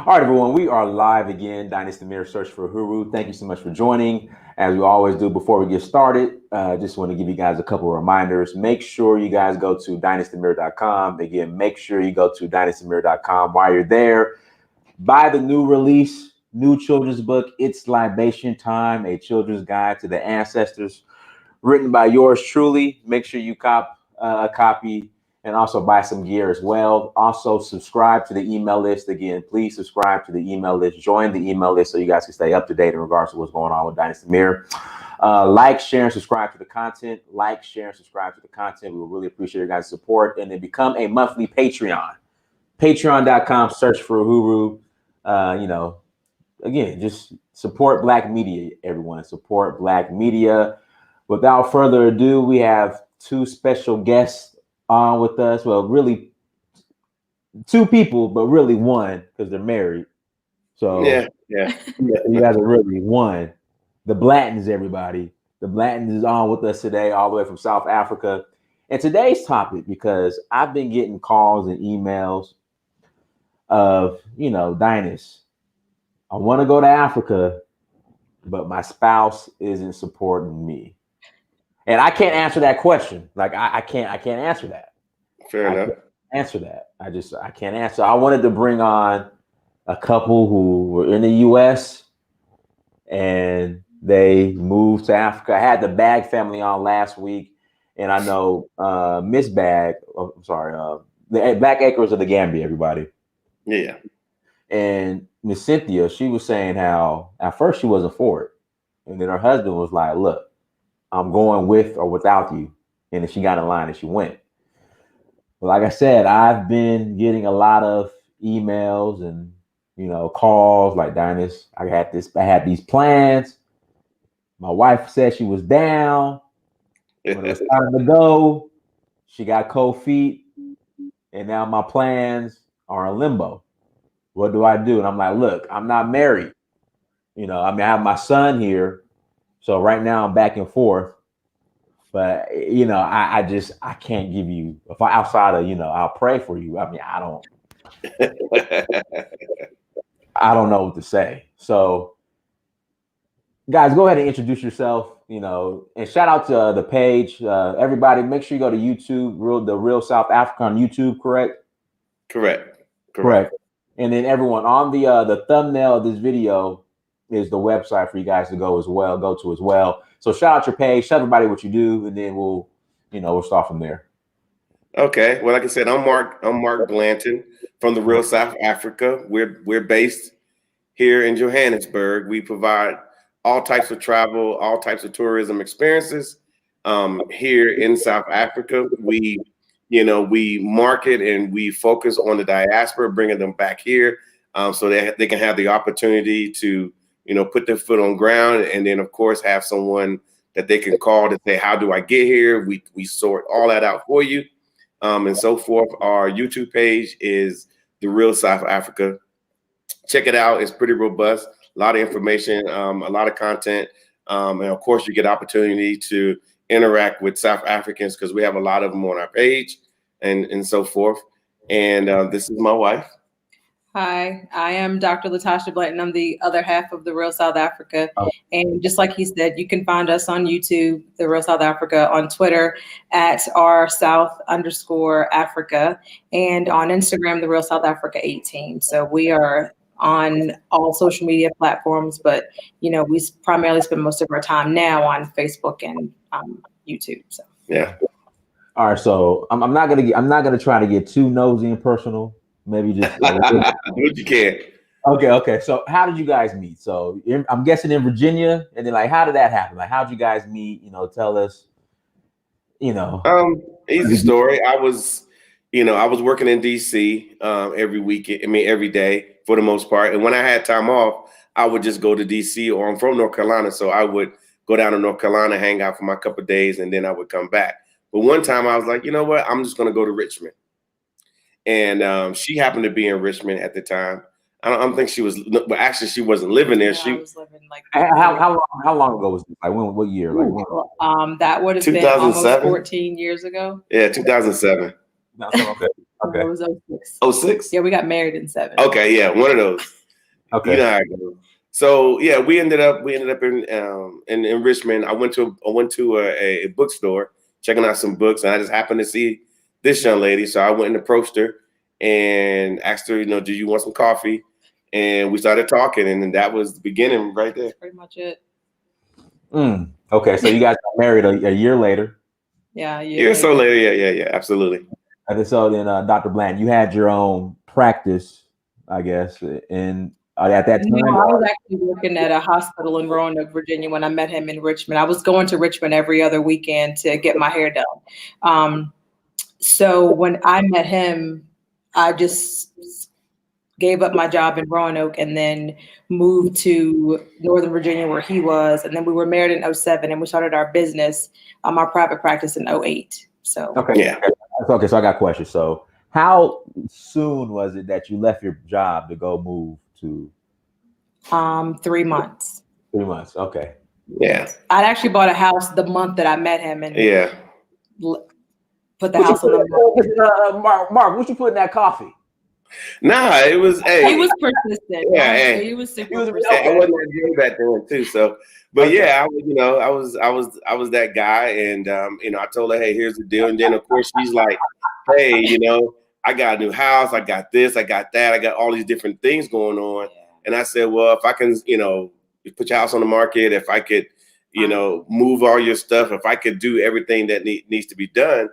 All right, everyone, we are live again. Dynasty Mirror Search for Huru. Thank you so much for joining. As we always do before we get started, just want to give you guys a couple of reminders. Make sure you guys go to dynastymirror.com. Again, make sure you go to dynastymirror.com. While you're there, buy the new release, new children's book, It's Libation Time, a children's guide to the ancestors, written by yours truly. Make sure you cop a copy and also buy some gear as well. Also, subscribe to the email list. Again, please subscribe to the email list. Join the email list so you guys can stay up to date in regards to what's going on with Dynasty Mirror. Like, share, and subscribe to the content. Like, share, and subscribe to the content. We will really appreciate your guys' support. And then become a monthly Patreon. Patreon.com, search for Huru. Again, just support Black media, everyone. Support Black media. Without further ado, we have two special guests on with us. Well, really two people, but really one because they're married. So yeah. You guys are really one. The Blantons, everybody. The Blantons is on with us today, all the way from South Africa. And today's topic, because I've been getting calls and emails of, Dynast, I want to go to Africa, but my spouse isn't supporting me. And I can't answer that question. Like I can't answer that. Fair enough. Answer that. I can't answer. I wanted to bring on a couple who were in the US and they moved to Africa. I had the Bag family on last week, and I know Miss Bag, the Black Acres of the Gambia, everybody. Yeah. And Miss Cynthia, she was saying how at first she wasn't for it. And then her husband was like, look, I'm going with or without you. And then she got in line and she went. But like I said, I've been getting a lot of emails and, calls like, Dynast, I had these plans. My wife said she was down. When it was time to go, she got cold feet. And now my plans are in limbo. What do I do? And I'm like, look, I'm not married. I have my son here. So right now I'm back and forth, but I can't give you outside of, I'll pray for you. I mean, I don't know what to say. So guys, go ahead and introduce yourself, and shout out to the page. Everybody, make sure you go to YouTube, the Real South Africa on YouTube, correct? Correct. And then everyone, on the thumbnail of this video is the website for you guys to go to as well. So shout out your page, tell everybody what you do, and then we'll start from there. Okay. Well, like I said, I'm Mark Blanton from the Real South Africa. We're based here in Johannesburg. We provide all types of travel, all types of tourism experiences here in South Africa. We market and we focus on the diaspora, bringing them back here so that they can have the opportunity to put their foot on ground, and then of course have someone that they can call to say, how do I get here? We sort all that out for you, and so forth. Our YouTube page is The Real South Africa. Check it out. It's pretty robust. A lot of information, a lot of content, and of course you get opportunity to interact with South Africans because we have a lot of them on our page and so forth. And this is my wife. Hi, I am Dr. Latasha Blanton. I'm the other half of The Real South Africa. And just like he said, you can find us on YouTube, The Real South Africa, on Twitter at @r_South_Africa, and on Instagram, The Real South Africa 18. So we are on all social media platforms, but we primarily spend most of our time now on Facebook and YouTube. So yeah. All right, so I'm not gonna try to get too nosy and personal. Maybe just do what you can. Okay. So how did you guys meet? So I'm guessing in Virginia, and then how did that happen? How did you guys meet? Tell us. Easy story. I was working in DC every weekend. Every day for the most part. And when I had time off, I would just go to DC, or I'm from North Carolina, so I would go down to North Carolina, hang out for my couple of days, and then I would come back. But one time I was like, you know what? I'm just going to go to Richmond. And she happened to be in Richmond at the time. I don't think she was, but actually she wasn't living there. She was living how long ago was this? What year? That would have been almost 14 years ago. Yeah, 2007. Okay. Okay. It was 06. 06? Yeah, we got married in 7. Okay, yeah, one of those. Okay. You know how it goes. So yeah, we ended up in Richmond. I went to a bookstore checking out some books, and I just happened to see this young lady. So I went and approached her and asked her, do you want some coffee? And we started talking, and then that was the beginning right there. That's pretty much it. Okay, so you guys got married a year later. Yeah, Yeah, so later, yeah, absolutely. And so then, Dr. Blanton, you had your own practice, I guess, and at that time. No, I was actually working at a hospital in Roanoke, Virginia, when I met him in Richmond. I was going to Richmond every other weekend to get my hair done. So when I met him, I just gave up my job in Roanoke and then moved to Northern Virginia where he was. And then we were married in 07 and we started our business, our private practice in 08. So okay, yeah. Okay, so I got questions. So how soon was it that you left your job to go move to? 3 months. 3 months. Okay. Yeah. I'd actually bought a house the month that I met him and put the house on the market. Mark, what you put in that coffee? Nah, it was. He was persistent. Yeah, he was super persistent. I wasn't that good back then too. So, but okay. Yeah, I was that guy, and I told her, hey, here's the deal, and then of course she's like, hey, I got a new house, I got this, I got that, I got all these different things going on, and I said, well, if I can, put your house on the market, if I could, move all your stuff, if I could do everything that needs to be done.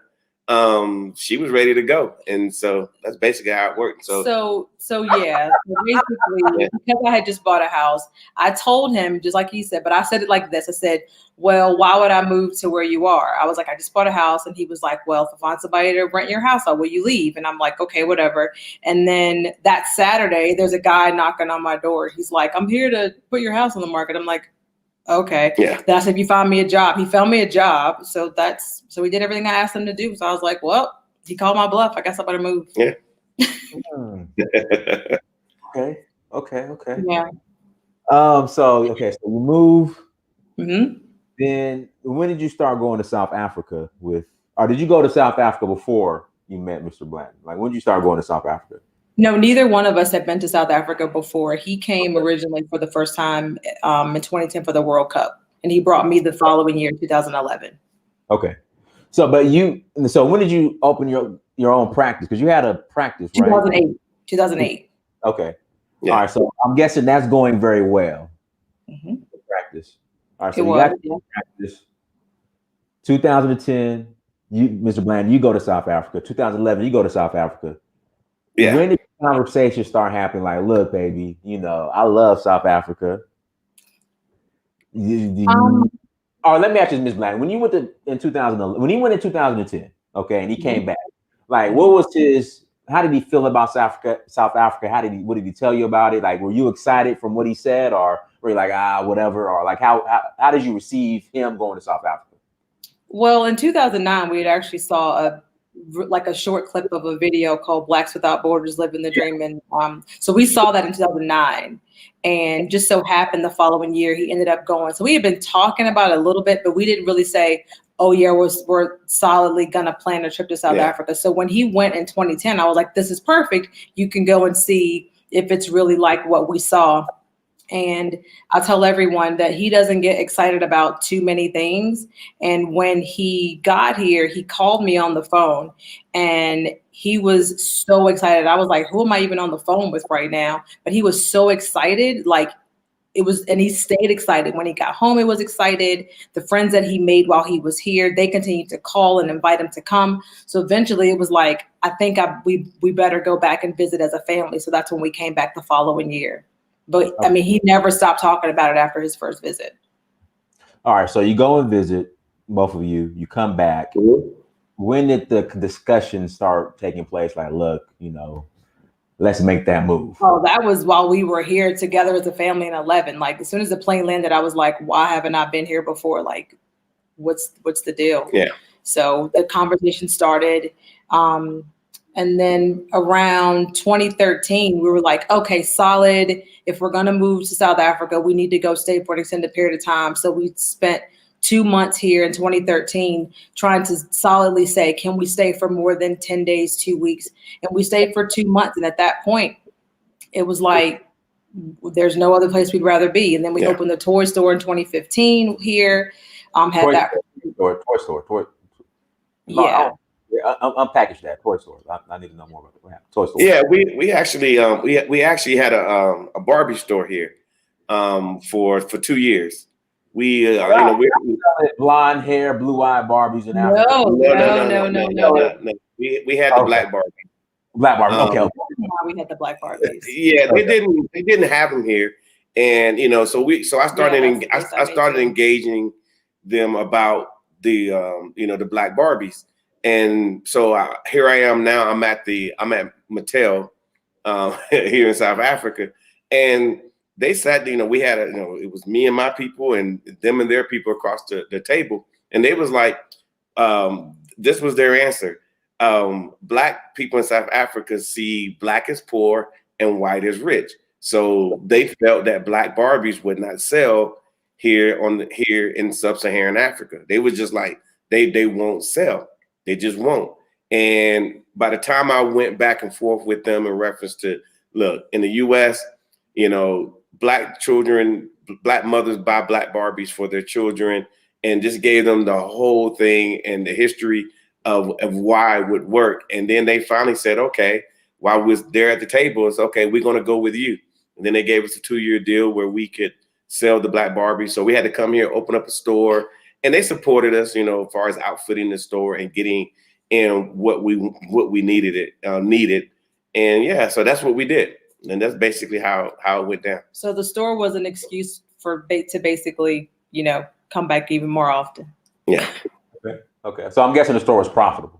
She was ready to go, and so that's basically how it worked. So yeah. So basically, because I had just bought a house, I told him just like he said, but I said it like this. I said, "Well, why would I move to where you are?" I was like, "I just bought a house," and he was like, "Well, if I find somebody to rent your house, will you leave?" And I'm like, "Okay, whatever." And then that Saturday, there's a guy knocking on my door. He's like, "I'm here to put your house on the market." I'm like, okay. Yeah. That's if you find me a job. He found me a job. So we did everything I asked him to do. So I was like, well, he called my bluff. I guess I better move. Yeah. Okay. Yeah. So you move. Mm-hmm. Then when did you start going to South Africa or did you go to South Africa before you met Mr. Blanton? Like when did you start going to South Africa? No, neither one of us had been to South Africa before. He came originally for the first time in 2010 for the World Cup, and he brought me the following year, 2011. Okay. So when did you open your own practice? Because you had a practice, right? 2008. Okay. Yeah. All right. So I'm guessing that's going very well. Mm-hmm. Practice. All right. So you got practice. 2010, Mr. Blanton, you go to South Africa. 2011, you go to South Africa. Yeah. When did the conversation start happening? Like, look, baby, I love South Africa. Or let me ask you, Ms. Blanton, when you went in 2010, okay, and he came back, like, what was how did he feel about South Africa? What did he tell you about it? Like, were you excited from what he said, or were you like, whatever? Or like, how did you receive him going to South Africa? Well, in 2009, we had actually saw a short clip of a video called Blacks Without Borders, Living the Dream. And so we saw that in 2009, and just so happened the following year, he ended up going. So we had been talking about it a little bit, but we didn't really say, oh yeah, we're solidly gonna plan a trip to South Africa. So when he went in 2010, I was like, this is perfect. You can go and see if it's really like what we saw. And I tell everyone that he doesn't get excited about too many things. And when he got here, he called me on the phone and he was so excited. I was like, who am I even on the phone with right now? But he was so excited. Like and he stayed excited. When he got home, he was excited. The friends that he made while he was here, they continued to call and invite him to come. So eventually it was like, I think we better go back and visit as a family. So that's when we came back the following year. But I mean, he never stopped talking about it after his first visit. All right. So you go and visit, both of you, you come back. Mm-hmm. When did the discussion start taking place? Like, look, let's make that move. Oh, that was while we were here together as a family in 11. Like as soon as the plane landed, I was like, why haven't I been here before? Like, what's the deal? Yeah. So the conversation started. And then around 2013, we were like, okay, solid. If we're going to move to South Africa, we need to go stay for an extended period of time. So we spent 2 months here in 2013, trying to solidly say, can we stay for more than 10 days, 2 weeks? And we stayed for 2 months. And at that point, it was like, there's no other place we'd rather be. And then we opened the toy store in 2015 here. Had toy that store. Yeah. Unpackage that toy store. I need to know more about it. Toy store. Yeah, we actually we actually had a Barbie store here for 2 years. We you know we blonde hair, blue eyed Barbies in Africa. No. We had the black Barbie. Black Barbie. Okay. We had the black Barbies. Yeah, they didn't have them here, and you know, so I started engaging them about the the black Barbies, and so here I am now. I'm at Mattel here in South Africa, and they sat. We had it was me and my people, and them and their people across the table, and they was like, this was their answer. Black people in South Africa see black as poor and white as rich. So they felt that black Barbies would not sell here in sub-Saharan Africa. They was just like, they won't sell. They just won't. And by the time I went back and forth with them in reference to, look, in the US, black children, black mothers buy black Barbies for their children, and just gave them the whole thing and the history of why it would work. And then they finally said, okay, while we was there at the table, it's okay, we're going to go with you. And then they gave us a 2-year deal where we could sell the black Barbie. So we had to come here, open up a store, and they supported us, as far as outfitting the store and getting in what we needed. And yeah, so that's what we did. And that's basically how it went down. So the store was an excuse to basically, come back even more often. Yeah. Okay. So I'm guessing the store was profitable.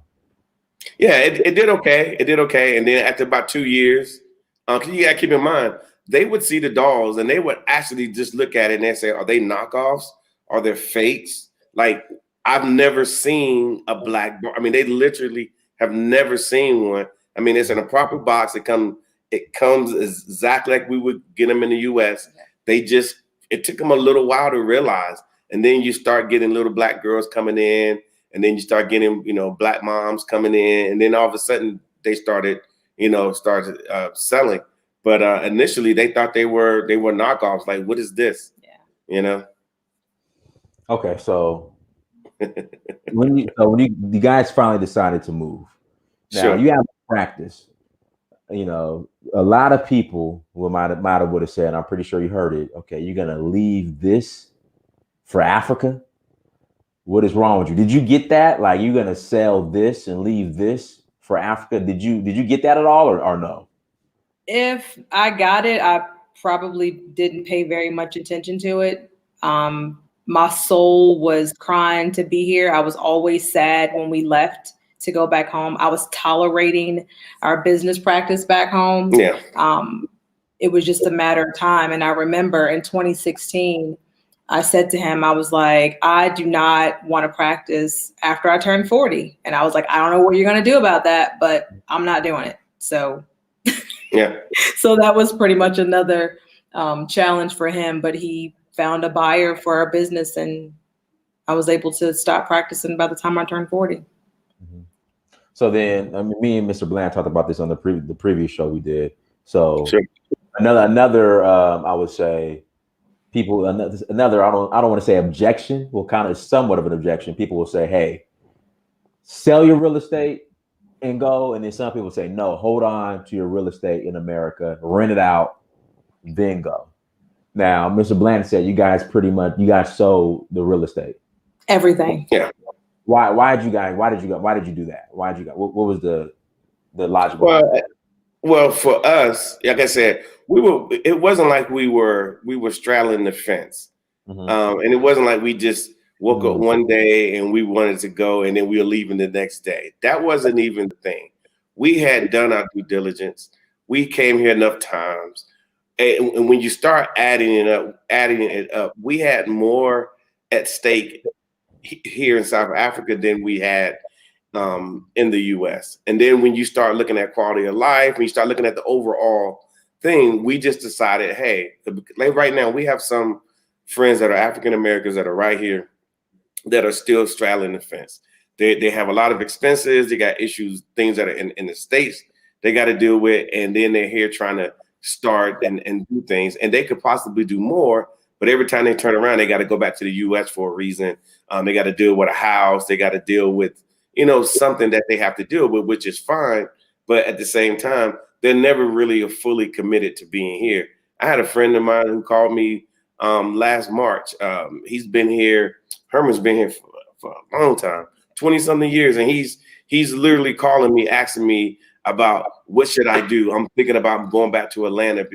Yeah, it did okay. It did okay. And then after about 2 years, because you got to keep in mind, they would see the dolls and they would actually just look at it and they say, are they knockoffs? Are they fakes? Like, I've never seen a black Barbie. I mean, they literally have never seen one. I mean, it's in a proper box. It comes exactly like we would get them in the US. It took them a little while to realize. And then you start getting little black girls coming in, and then you start getting, black moms coming in, and then all of a sudden they started selling. But initially they thought they were knockoffs. Like, what is this? Yeah. Okay, so when you guys finally decided to move, now sure. You have practice. A lot of people would have said, I'm pretty sure you heard it. Okay, you're gonna leave this for Africa? What is wrong with you? Did you get that? Like, you're gonna sell this and leave this for Africa? Did you get that at all or no? If I got it, I probably didn't pay very much attention to it. My soul was crying to be here. I was always sad when we left to go back home. I was tolerating our business practice back home. Yeah. It was just a matter of time. And I remember in 2016, I said to him, I was like, I do not want to practice after I turn 40. And I was like, I don't know what you're going to do about that, but I'm not doing it. So, yeah. So that was pretty much another challenge for him, but he found a buyer for our business and I was able to stop practicing by the time I turned 40. Mm-hmm. So then, me and Mr. Blanton talked about this on the previous show we did. So sure. another I would say, people, another, I don't want to say objection, well, kind of somewhat of an objection. People will say, hey, sell your real estate and go. And then some people say, no, hold on to your real estate in America, rent it out, then go. Now, Mr. Blanton said you guys sold the real estate. Everything. Yeah. Why did you do that? What was the logic? Well, for us, like I said, it wasn't like we were straddling the fence. Mm-hmm. And it wasn't like we just woke up one day and we wanted to go and then we were leaving the next day. That wasn't even the thing. We had done our due diligence. We came here enough times. And when you start adding it up, we had more at stake here in South Africa than we had in the US. And then when you start looking at quality of life, when you start looking at the overall thing, we just decided, hey, like right now we have some friends that are African Americans that are right here that are still straddling the fence. They have a lot of expenses. They got issues, things that are in the States they got to deal with. And then they're here trying to start and do things. And they could possibly do more. But every time they turn around, they got to go back to the U.S. for a reason. They got to deal with a house. They got to deal with, something that they have to deal with, which is fine. But at the same time, they're never really fully committed to being here. I had a friend of mine who called me last March. He's been here. Herman's been here for a long time, 20-something years. And he's literally calling me, asking me about what should I do. I'm thinking about going back to Atlanta,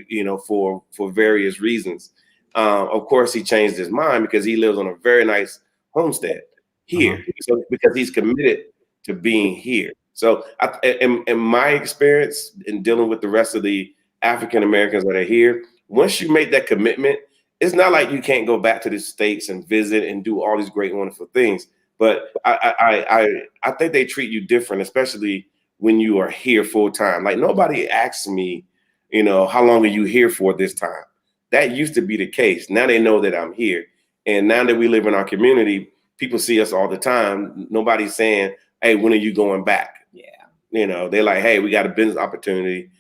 for various reasons. Of course, he changed his mind because he lives on a very nice homestead here. So because he's committed to being here. So in my experience in dealing with the rest of the African Americans that are here, once you make that commitment, it's not like you can't go back to the States and visit and do all these great, wonderful things. But I think they treat you different, especially when you are here full time. Like nobody asks me, how long are you here for this time? That used to be the case. Now they know that I'm here. And now that we live in our community, people see us all the time. Nobody's saying, hey, when are you going back? Yeah. They're like, hey, we got a business opportunity.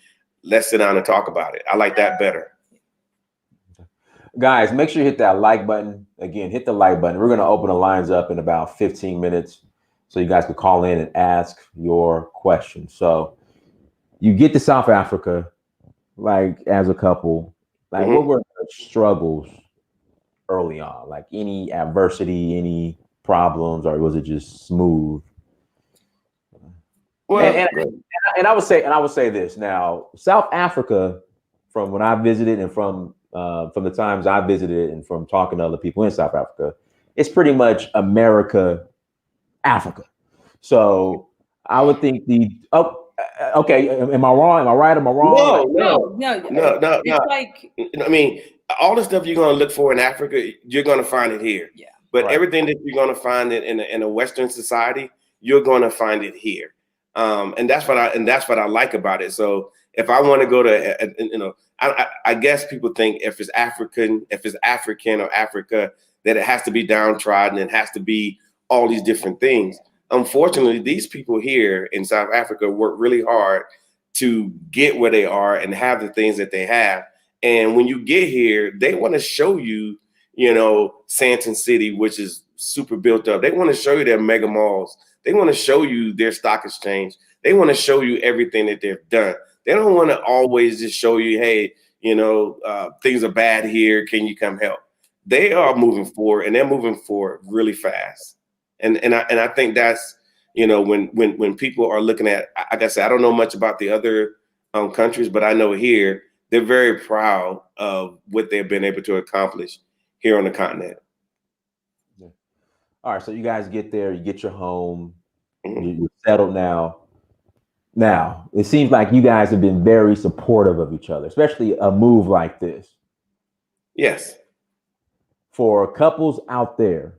Let's sit down and talk about it. I like that better. Guys, make sure you hit that like button. Again, hit the like button. We're going to open the lines up in about 15 minutes so you guys can call in and ask your questions. So you get to South Africa, like as a couple, like what were the struggles early on? Like any adversity, any problems, or was it just smooth? Well, and I would say this now, South Africa, from when I visited and from the times I visited and from talking to other people in South Africa, it's pretty much America, Africa. So I would think okay, am I wrong? Am I right? Am I wrong? No. It's like, I mean, all the stuff you're going to look for in Africa, you're going to find it here. Yeah. But everything that you're going to find in a Western society, you're going to find it here. And that's what I like about it. So if I want to go to, I guess people think if it's African or Africa, that it has to be downtrodden and has to be all these different things. Unfortunately, these people here in South Africa work really hard to get where they are and have the things that they have. And when you get here, they want to show you, Santon City, which is super built up. They want to show you their mega malls. They want to show you their stock exchange. They want to show you everything that they've done. They don't want to always just show you, hey, things are bad here. Can you come help? They are moving forward, and they're moving forward really fast. And I think that's, when people are looking at, like I said, I don't know much about the other countries, but I know here they're very proud of what they've been able to accomplish here on the continent. Yeah. All right, so you guys get there, you get your home, you're settled now. Now, it seems like you guys have been very supportive of each other, especially a move like this. Yes. For couples out there,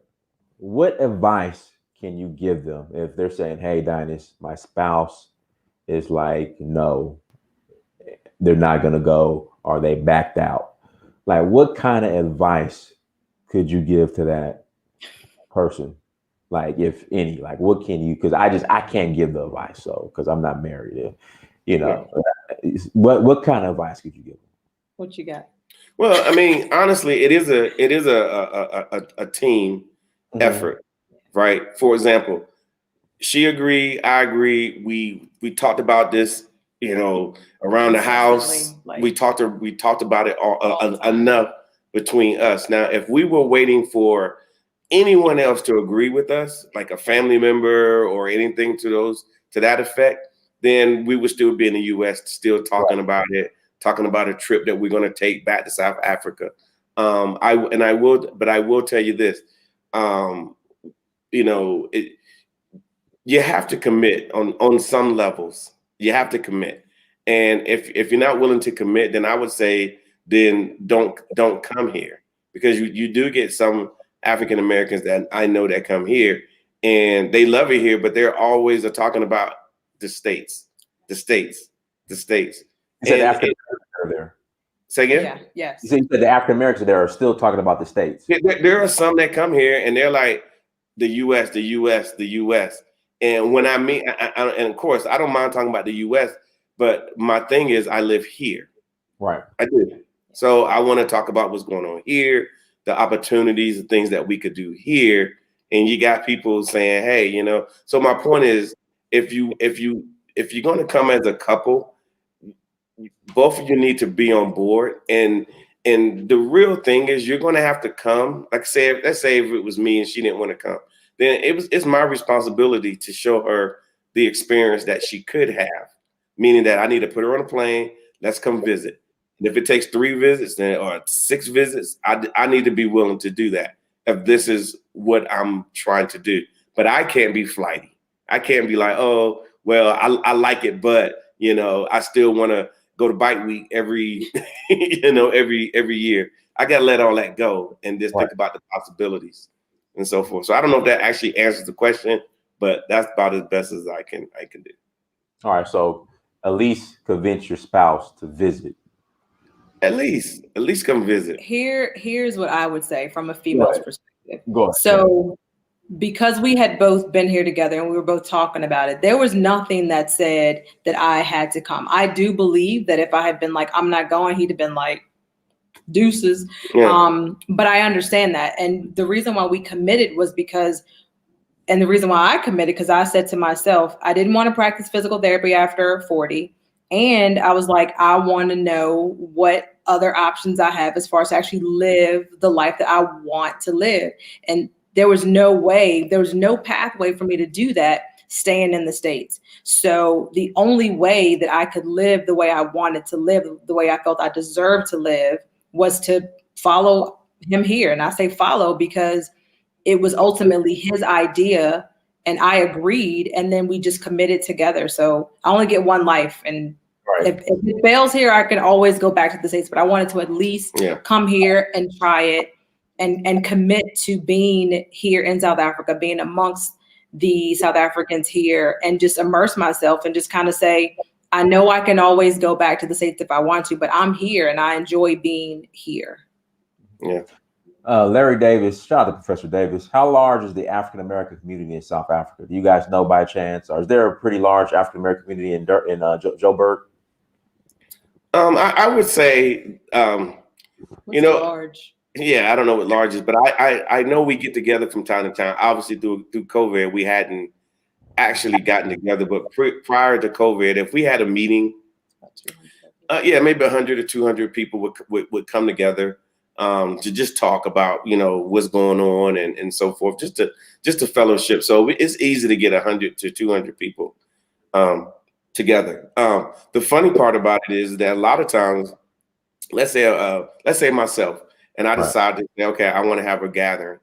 what advice can you give them if they're saying, hey, Dynus, my spouse is like, no, they're not going to go, or they backed out? Like, what kind of advice could you give to that person? Like, if any, like, what can you, because I can't give the advice. So, because I'm not married, what kind of advice could you give? What you got? Well, I mean, honestly, it is a team effort, right? For example, she agreed, I agree. We talked about this, around the house. We talked about it all enough between us. Now, if we were waiting for anyone else to agree with us, like a family member or anything to that effect, then we would still be in the U.S. still talking about it, talking about a trip that we're going to take back to South Africa. I will tell you this, you have to commit on some levels. You have to commit, and if you're not willing to commit, then I would say then don't come here, because you do get some African Americans that I know that come here and they love it here, but they're always talking about the states. You said the African Americans are there. Say again? Yeah, yes. You said the African Americans there are still talking about the states. There are some that come here and they're like, the U.S., the U.S., the U.S. And when I mean, and of course, I don't mind talking about the U.S., but my thing is I live here. Right. I do. So I want to talk about what's going on here, the opportunities, the things that we could do here. And you got people saying, hey, you know, so my point is, if you're going to come as a couple, both of you need to be on board. And the real thing is you're going to have to come. Like let's say if it was me and she didn't want to come, then it's my responsibility to show her the experience that she could have, meaning that I need to put her on a plane. Let's come visit. And if it takes 3 visits or 6 visits, I need to be willing to do that if this is what I'm trying to do. But I can't be flighty. I can't be like, oh, well, I like it, but, you know, I still want to go to Bike Week every, every year. I got to let all that go and just think about the possibilities and so forth. So I don't know if that actually answers the question, but that's about as best as I can do. All right. So at least convince your spouse to visit. At least come visit. Here's what I would say from a female's perspective. Go ahead. So because we had both been here together and we were both talking about it, there was nothing that said that I had to come. I do believe that if I had been like, I'm not going, he'd have been like, deuces. Yeah. But I understand that. And the reason why we committed was and the reason why I committed, because I said to myself, I didn't want to practice physical therapy after 40. And I was like, I want to know what other options I have as far as to actually live the life that I want to live. And there was no pathway for me to do that staying in the States. So the only way that I could live the way I wanted to live, the way I felt I deserved to live, was to follow him here. And I say follow because it was ultimately his idea and I agreed, and then we just committed together. So I only get one life, and if it fails here, I can always go back to the States, but I wanted to at least come here and try it and commit to being here in South Africa, being amongst the South Africans here, and just immerse myself and just kind of say, I know I can always go back to the States if I want to, but I'm here and I enjoy being here. Yeah. Larry Davis, shout out to Professor Davis. How large is the African-American community in South Africa? Do you guys know by chance? Or is there a pretty large African-American community in Joburg? I would say, large? Yeah, I don't know what large is, but I know we get together from time to time. Obviously, through COVID, we hadn't actually gotten together. But prior to COVID, if we had a meeting, maybe 100 or 200 people would come together to just talk about, what's going on and so forth, just to fellowship. So it's easy to get 100 to 200 people together. The funny part about it is that a lot of times, let's say myself, and I decide to say, okay, I want to have a gathering.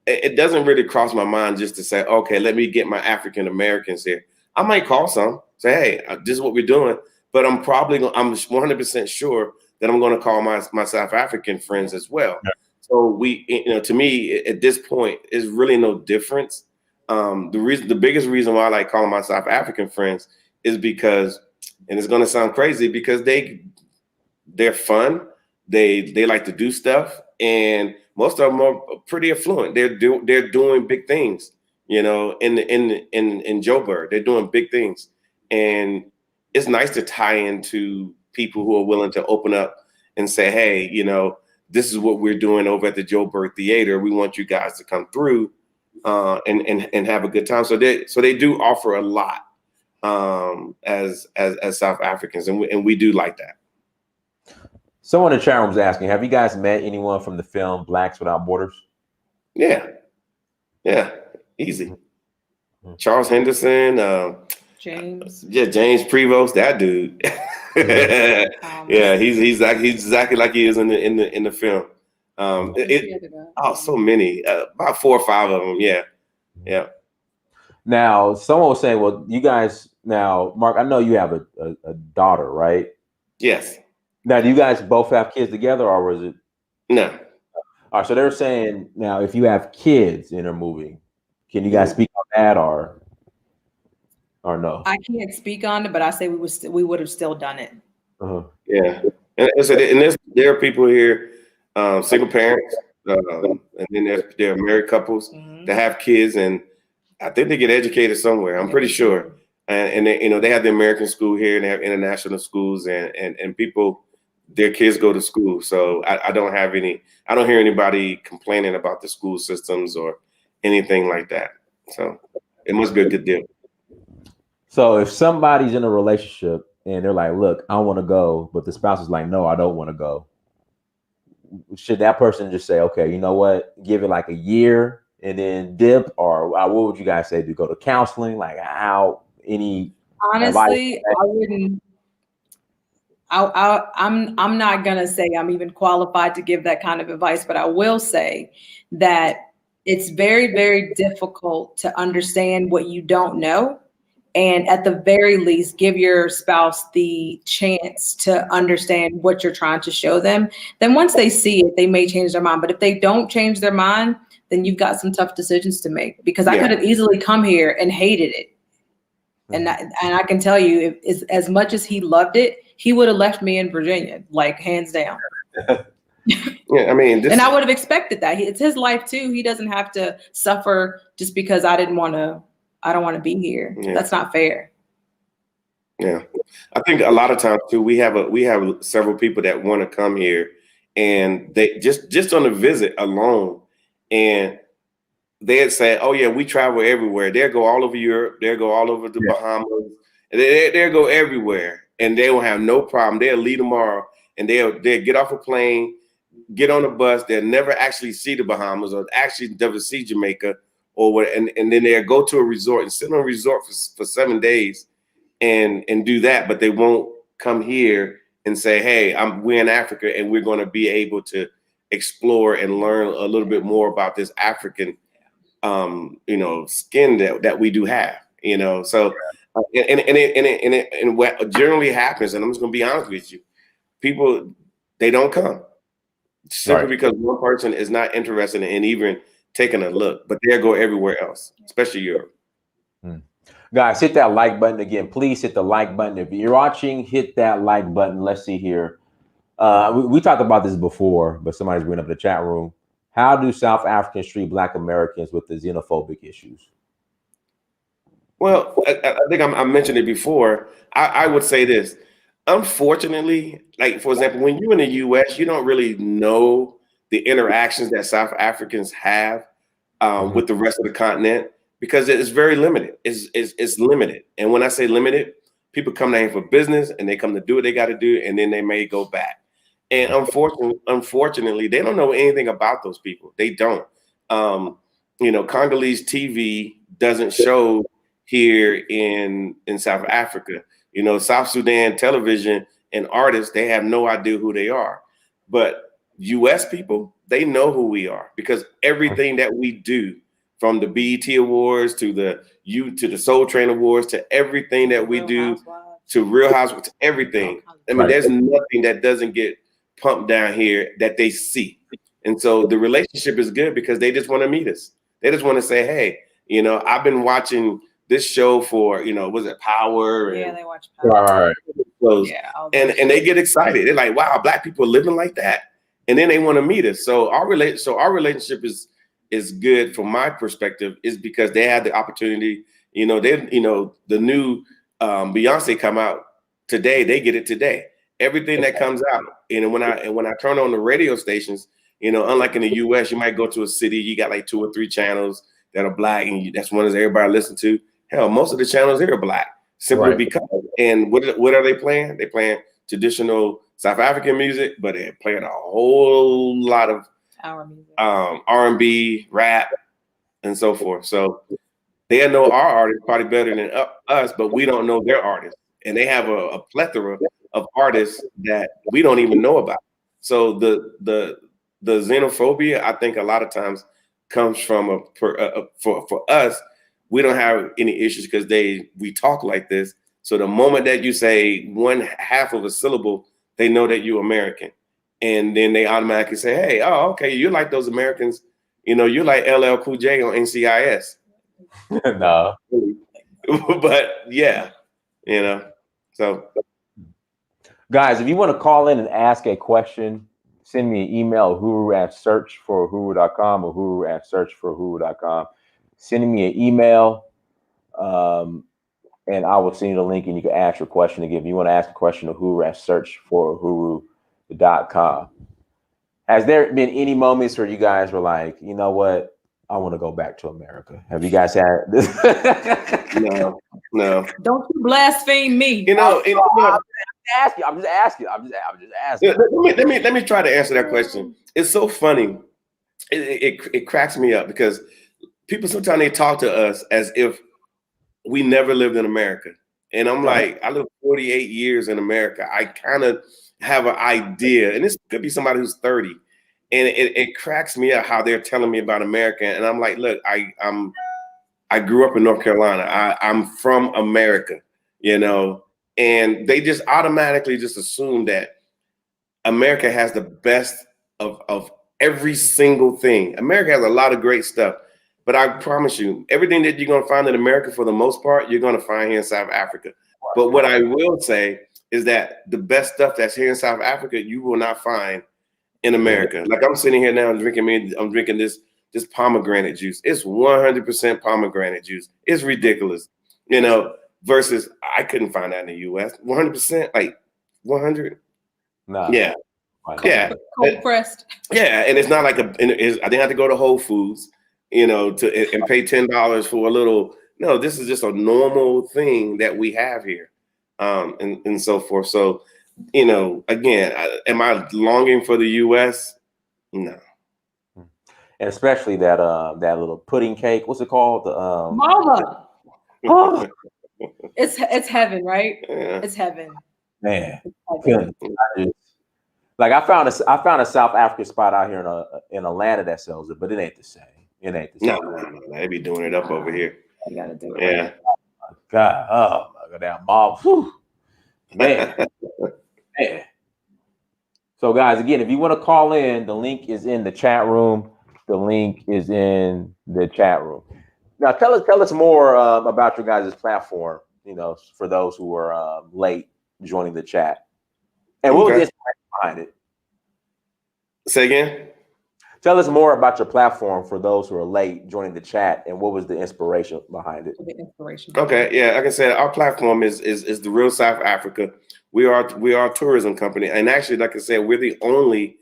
It doesn't really cross my mind just to say, okay, let me get my African Americans here. I might call some, say, hey, this is what we're doing, but I'm 100% sure that I'm going to call my South African friends as well. Yeah. So to me, at this point, is really no difference. The biggest reason why I like calling my South African friends is because, and it's going to sound crazy, because they're fun. They like to do stuff, and most of them are pretty affluent. They're doing big things, in Joburg. They're doing big things, and it's nice to tie into people who are willing to open up and say, hey, this is what we're doing over at the Joburg Theater. We want you guys to come through and have a good time. So they do offer a lot as South Africans, and we do like that. Someone in the chat room was asking, have you guys met anyone from the film Blacks Without Borders? Yeah, easy. Mm-hmm. Charles Henderson, James Prevost, that dude. Yeah, he's exactly like he is in the film. So many, about 4 or 5 of them. Yeah. Now, someone was saying, well, you guys now, Mark, I know you have a daughter, right? Yes. Now, do you guys both have kids together, or was it? No. All right, so they're saying now, if you have kids in a movie, can you guys speak on that, or no? I can't speak on it, but I say we would have still done it. Uh-huh. Yeah, and there are people here, single parents, and then there are married couples that have kids, and I think they get educated somewhere. I'm pretty sure. And they, they have the American school here, and they have international schools, and people, their kids go to school. So I don't hear anybody complaining about the school systems or anything like that. So it must be a good deal. So if somebody's in a relationship and they're like, look, I want to go, but the spouse is like, no, I don't want to go, should that person just say, okay, you know what, give it like a year and then dip? Or what would you guys say? To go to counseling? Like how any honestly advice? I wouldn't. I'm not gonna say I'm even qualified to give that kind of advice, but I will say that it's very, very difficult to understand what you don't know. And at the very least, give your spouse the chance to understand what you're trying to show them. Then once they see it, they may change their mind. But if they don't change their mind, then you've got some tough decisions to make, because I could have easily come here and hated it. And I can tell you, if, as much as he loved it, he would have left me in Virginia, like hands down. Yeah, I mean, and I would have expected that. It's his life too. He doesn't have to suffer just because I don't want to be here. Yeah. That's not fair. Yeah, I think a lot of times too, we have several people that want to come here, and they just on a visit alone, and they'd say, "Oh yeah, we travel everywhere." They'll go all over Europe. They'll go all over the Bahamas. They'll go everywhere, and they will have no problem. They'll leave tomorrow, and they'll get off a plane, get on a bus. They'll never actually see the Bahamas or actually never see Jamaica, or what, and then they'll go to a resort and sit on a resort for 7 days, and do that. But they won't come here and say, "Hey, we're in Africa, and we're going to be able to explore and learn a little bit more about this African." Skin that we do have, so and what generally happens, and I'm just gonna be honest with you, people, they don't come simply because one person is not interested in even taking a look, but they'll go everywhere else, especially Europe. Guys, hit that like button again. Please hit the like button. If you're watching, hit that like button. Let's see here. We talked about this before, but somebody's bringing up the chat room. How do South Africans treat Black Americans with the xenophobic issues? Well, I think I mentioned it before. I would say this. Unfortunately, like, for example, when you're in the U.S., you don't really know the interactions that South Africans have with the rest of the continent, because it's very limited. It's limited. And when I say limited, people come down here for business, and they come to do what they got to do, and then they may go back. And unfortunately, they don't know anything about those people. They don't. Congolese TV doesn't show here in South Africa. South Sudan television and artists, they have no idea who they are. But U.S. people, they know who we are, because everything that we do, from the BET Awards to the Soul Train Awards to everything that we do, to Real Housewives, to everything. I mean, there's nothing that doesn't get pumped down here that they see. And so the relationship is good, because they just want to meet us. They just want to say, hey, I've been watching this show for, was it Power? Yeah, they watch Power. Yeah, and they get excited. They're like, wow, Black people are living like that. And then they want to meet us. So our relationship is good from my perspective, is because they had the opportunity. The new Beyonce come out today, they get it today. Everything that comes out, when I turn on the radio stations, unlike in the U.S., you might go to a city, you got like 2 or 3 channels that are Black, and that's one that everybody listen to. Hell, most of the channels here are Black, simply because. And what are they playing? They playing traditional South African music, but they're playing a whole lot of R&B, rap, and so forth. So they know our artists probably better than us, but we don't know their artists, and they have a plethora of artists that we don't even know about. So the xenophobia, I think, a lot of times comes from for us, we don't have any issues because we talk like this. So the moment that you say one half of a syllable, they know that you're American, and then they automatically say, "Hey, oh, okay, you're like those Americans. You're like LL Cool J on NCIS." No, but yeah, so. Guys, if you want to call in and ask a question, send me an email, huru@searchforhuru.com or huru@searchforhuru.com. Send me an email, and I will send you the link, and you can ask your question again. If you want to ask a question to huru@searchforhuru.com. Has there been any moments where you guys were like, you know what, I want to go back to America? Have you guys had this? No. Don't you blaspheme me. I'm just asking. Let me try to answer that question. It's so funny. It cracks me up because people sometimes they talk to us as if we never lived in America. And I'm like, I lived 48 years in America. I kind of have an idea, and this could be somebody who's 30. And it cracks me up how they're telling me about America. And I'm like, look, I grew up in North Carolina. I'm from America, and they just automatically just assume that America has the best of every single thing. America has a lot of great stuff, but I promise you, everything that you're going to find in America, for the most part, you're going to find here in South Africa. But what I will say is that the best stuff that's here in South Africa, you will not find in America. Like I'm sitting here now, I'm drinking this pomegranate juice. It's 100% pomegranate juice. It's ridiculous, versus I couldn't find that in the US. 100%, like 100. Nah. Yeah. Yeah. Cold pressed. Yeah. And it's not like I didn't have to go to Whole Foods, and pay $10 for a little. No, this is just a normal thing that we have here. And so forth. So, again, am I longing for the US? No. And especially that little pudding cake. What's it called? The Mama. Oh. It's heaven, right? Yeah. It's heaven. Man. Like I found a South African spot out here in Atlanta that sells it, but it ain't the same. It ain't the same. No. They be doing it up over here. You gotta do it. Yeah. Oh my God. Oh my God. That mob. Whew. Man. Man. So guys, again, if you want to call in, the link is in the chat room. The link is in the chat room. Now, tell us more about your guys' platform. For those who are late joining the chat, and what was the inspiration behind it? Say again. Tell us more about your platform for those who are late joining the chat, and what was the inspiration behind it? The inspiration. Okay, yeah, like I said, our platform is the Real South Africa. We are a tourism company, and actually, like I said, we're the only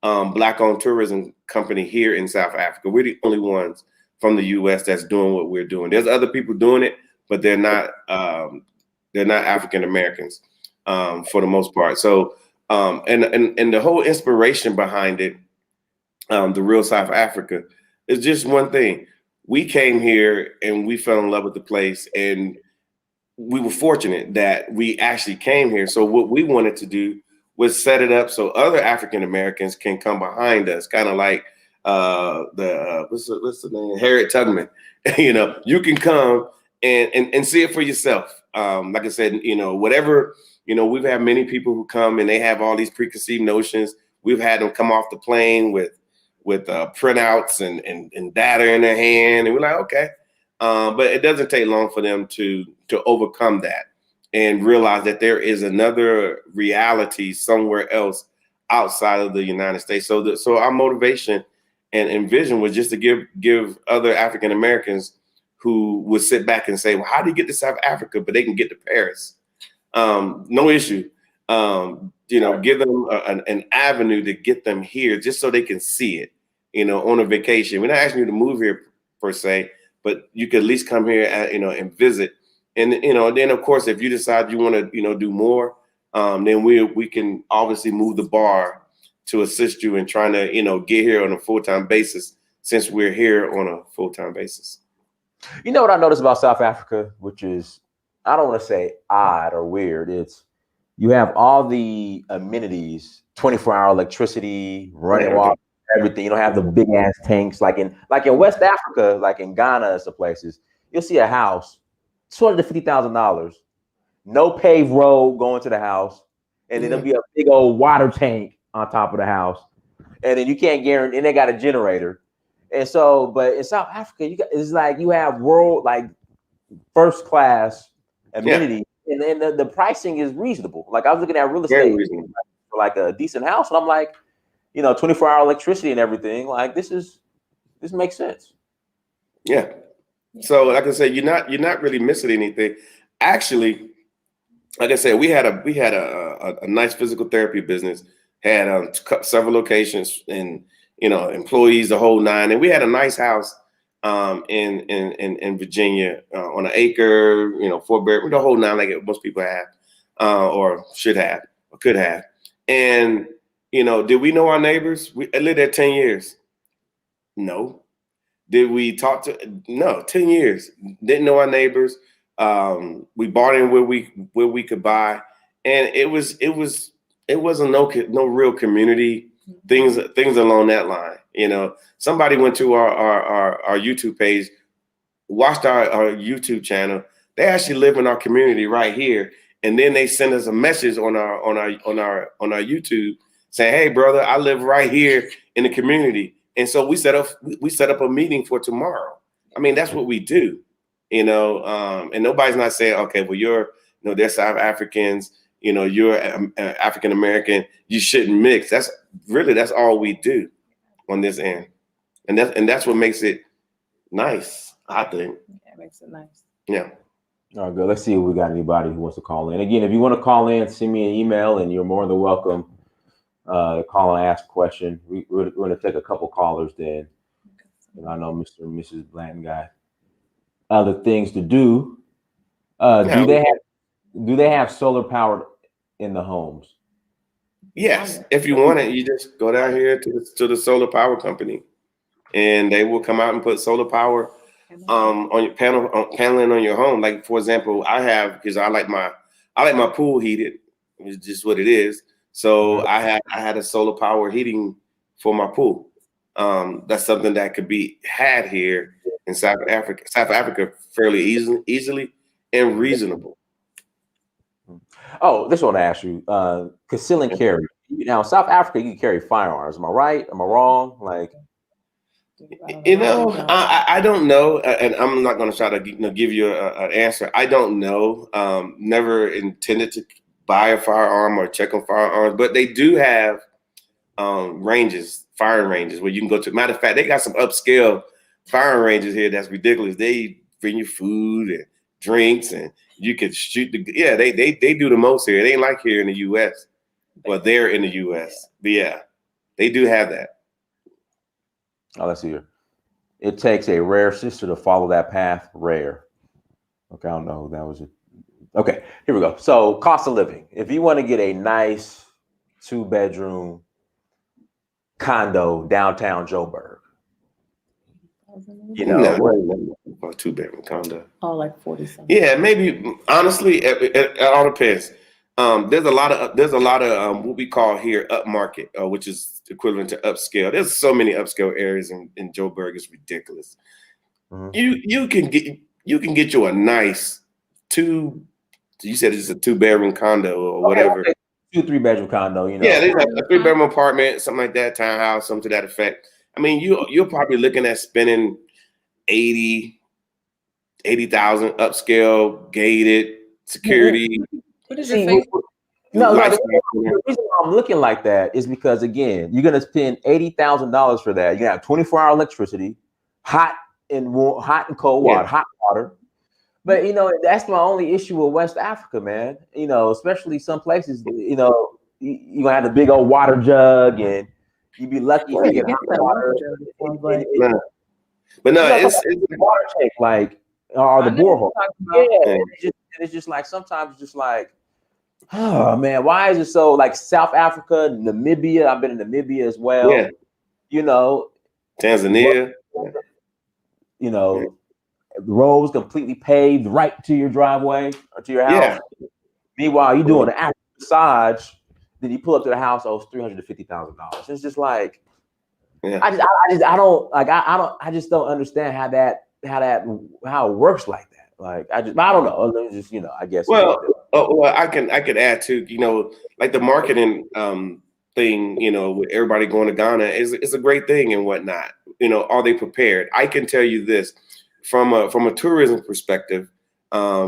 Black-owned tourism company here in South Africa. We're the only ones from the U.S. that's doing what we're doing. There's other people doing it, but they're not African Americans for the most part. So, and the whole inspiration behind it, the Real South Africa, is just one thing. We came here and we fell in love with the place, and we were fortunate that we actually came here. So what we wanted to do was set it up so other African Americans can come behind us, kind of like what's the name, Harriet Tubman. You can come and see it for yourself. Like I said, whatever, we've had many people who come and they have all these preconceived notions. We've had them come off the plane with printouts and data in their hand, and we're like, okay. But it doesn't take long for them to overcome that and realize that there is another reality somewhere else outside of the United States. So our motivation and vision was just to give other African Americans who would sit back and say, well, how do you get to South Africa, but they can get to Paris? No issue. Give them an avenue to get them here just so they can see it, on a vacation. We're not asking you to move here per se, but you could at least come here and visit. And, then of course, if you decide you want to, do more, then we can obviously move the bar to assist you in trying to, get here on a full-time basis, since we're here on a full-time basis. You know what I noticed about South Africa, which is, I don't want to say odd or weird. It's, you have all the amenities, 24-hour electricity, running water, everything. You don't have the big ass tanks like in West Africa, like in Ghana and some places. You'll see a house, $250,000, no paved road going to the house, and then there'll be a big old water tank on top of the house, and then you can't guarantee. And they got a generator, and so, but in South Africa, it's like you have first class amenities, and the pricing is reasonable. Like I was looking at real estate for like a decent house, and I'm like, 24-hour electricity and everything. Like this makes sense. Yeah. So like I said, you're not really missing anything. Actually, like I said, we had a nice physical therapy business, had several locations and employees, the whole nine, and we had a nice house in Virginia on an acre, 4 bedroom, the whole nine, like most people have or should have or could have. And did we know our neighbors? I lived there 10 years. No. Did we talk to? No, 10 years. Didn't know our neighbors. We bought in where we could buy, and it wasn't no real community things along that line. Somebody went to our YouTube page, watched our YouTube channel. They actually live in our community right here, and then they send us a message on our YouTube saying, "Hey, brother, I live right here in the community." And so we set up a meeting for tomorrow. I mean, that's what we do, and nobody's not saying, okay, well, they're South Africans, you're African American, you shouldn't mix. That's all we do on this end. And that's what makes it nice, I think. Yeah, it makes it nice. Yeah. All right, good. Let's see if we got anybody who wants to call in. Again, if you want to call in, send me an email and you're more than welcome. Call and ask a question. We're going to take a couple callers then. And I know Mr. and Mrs. Blanton got other things to do. Do they have solar power in the homes? Yes. If you want it, you just go down here to the solar power company, and they will come out and put solar power on your paneling on your home. Like, for example, because I like my pool heated. It's just what it is. So I had a solar power heating for my pool. That's something that could be had here in South Africa fairly easily and reasonable. Oh, this one I asked you. Conceal and carry. Now, South Africa, you can carry firearms. Am I right? Am I wrong? Like, I don't know, and I'm not going to try to give you an answer. I don't know. Never intended to buy a firearm or check on firearms, but they do have firing ranges where you can go to. Matter of fact, they got some upscale firing ranges here that's ridiculous. They bring you food and drinks, and you can shoot they do the most here. It ain't like here in the U.S. Well, they're in the U.S. But yeah, they do have that. Oh, let's see here. It takes a rare sister to follow that path. Rare. Okay, I don't know who that was. Okay, here we go. So, cost of living. If you want to get a nice 2-bedroom condo downtown Joburg, a 2-bedroom condo. Oh, like 40-something. Yeah, maybe. Honestly, it all depends. There's a lot of what we call here upmarket, which is equivalent to upscale. There's so many upscale areas in Joburg. It's ridiculous. Mm-hmm. You can get you a nice you said it's a 2-bedroom condo or whatever. Okay. 2-3-bedroom condo, Yeah, they have a 3-bedroom apartment, something like that, townhouse, something to that effect. I mean, you're probably looking at spending 80,000 upscale, gated, security. What is your favorite? No, the reason why I'm looking like that is because, again, you're going to spend $80,000 for that. You have 24-hour electricity, hot and cold water, hot water. But, that's my only issue with West Africa, man. Especially some places, you're going to have the big old water jug, and you'd be lucky if you get hot water. But no, it's water tank, like, or the borehole. Yeah, it's just like, sometimes it's just like, oh, man, why is it so, like, South Africa, Namibia? I've been in Namibia as well. Yeah. Tanzania. Roads completely paved right to your driveway or to your house. Yeah. Meanwhile, you're doing an active massage, then you pull up to the house, it's $350,000. It's just like, I just don't understand how it works like that. Like, I don't know. It's just, I guess. Well, I could add to, like the marketing thing, with everybody going to Ghana is a great thing and whatnot. Are they prepared? I can tell you this. From a tourism perspective,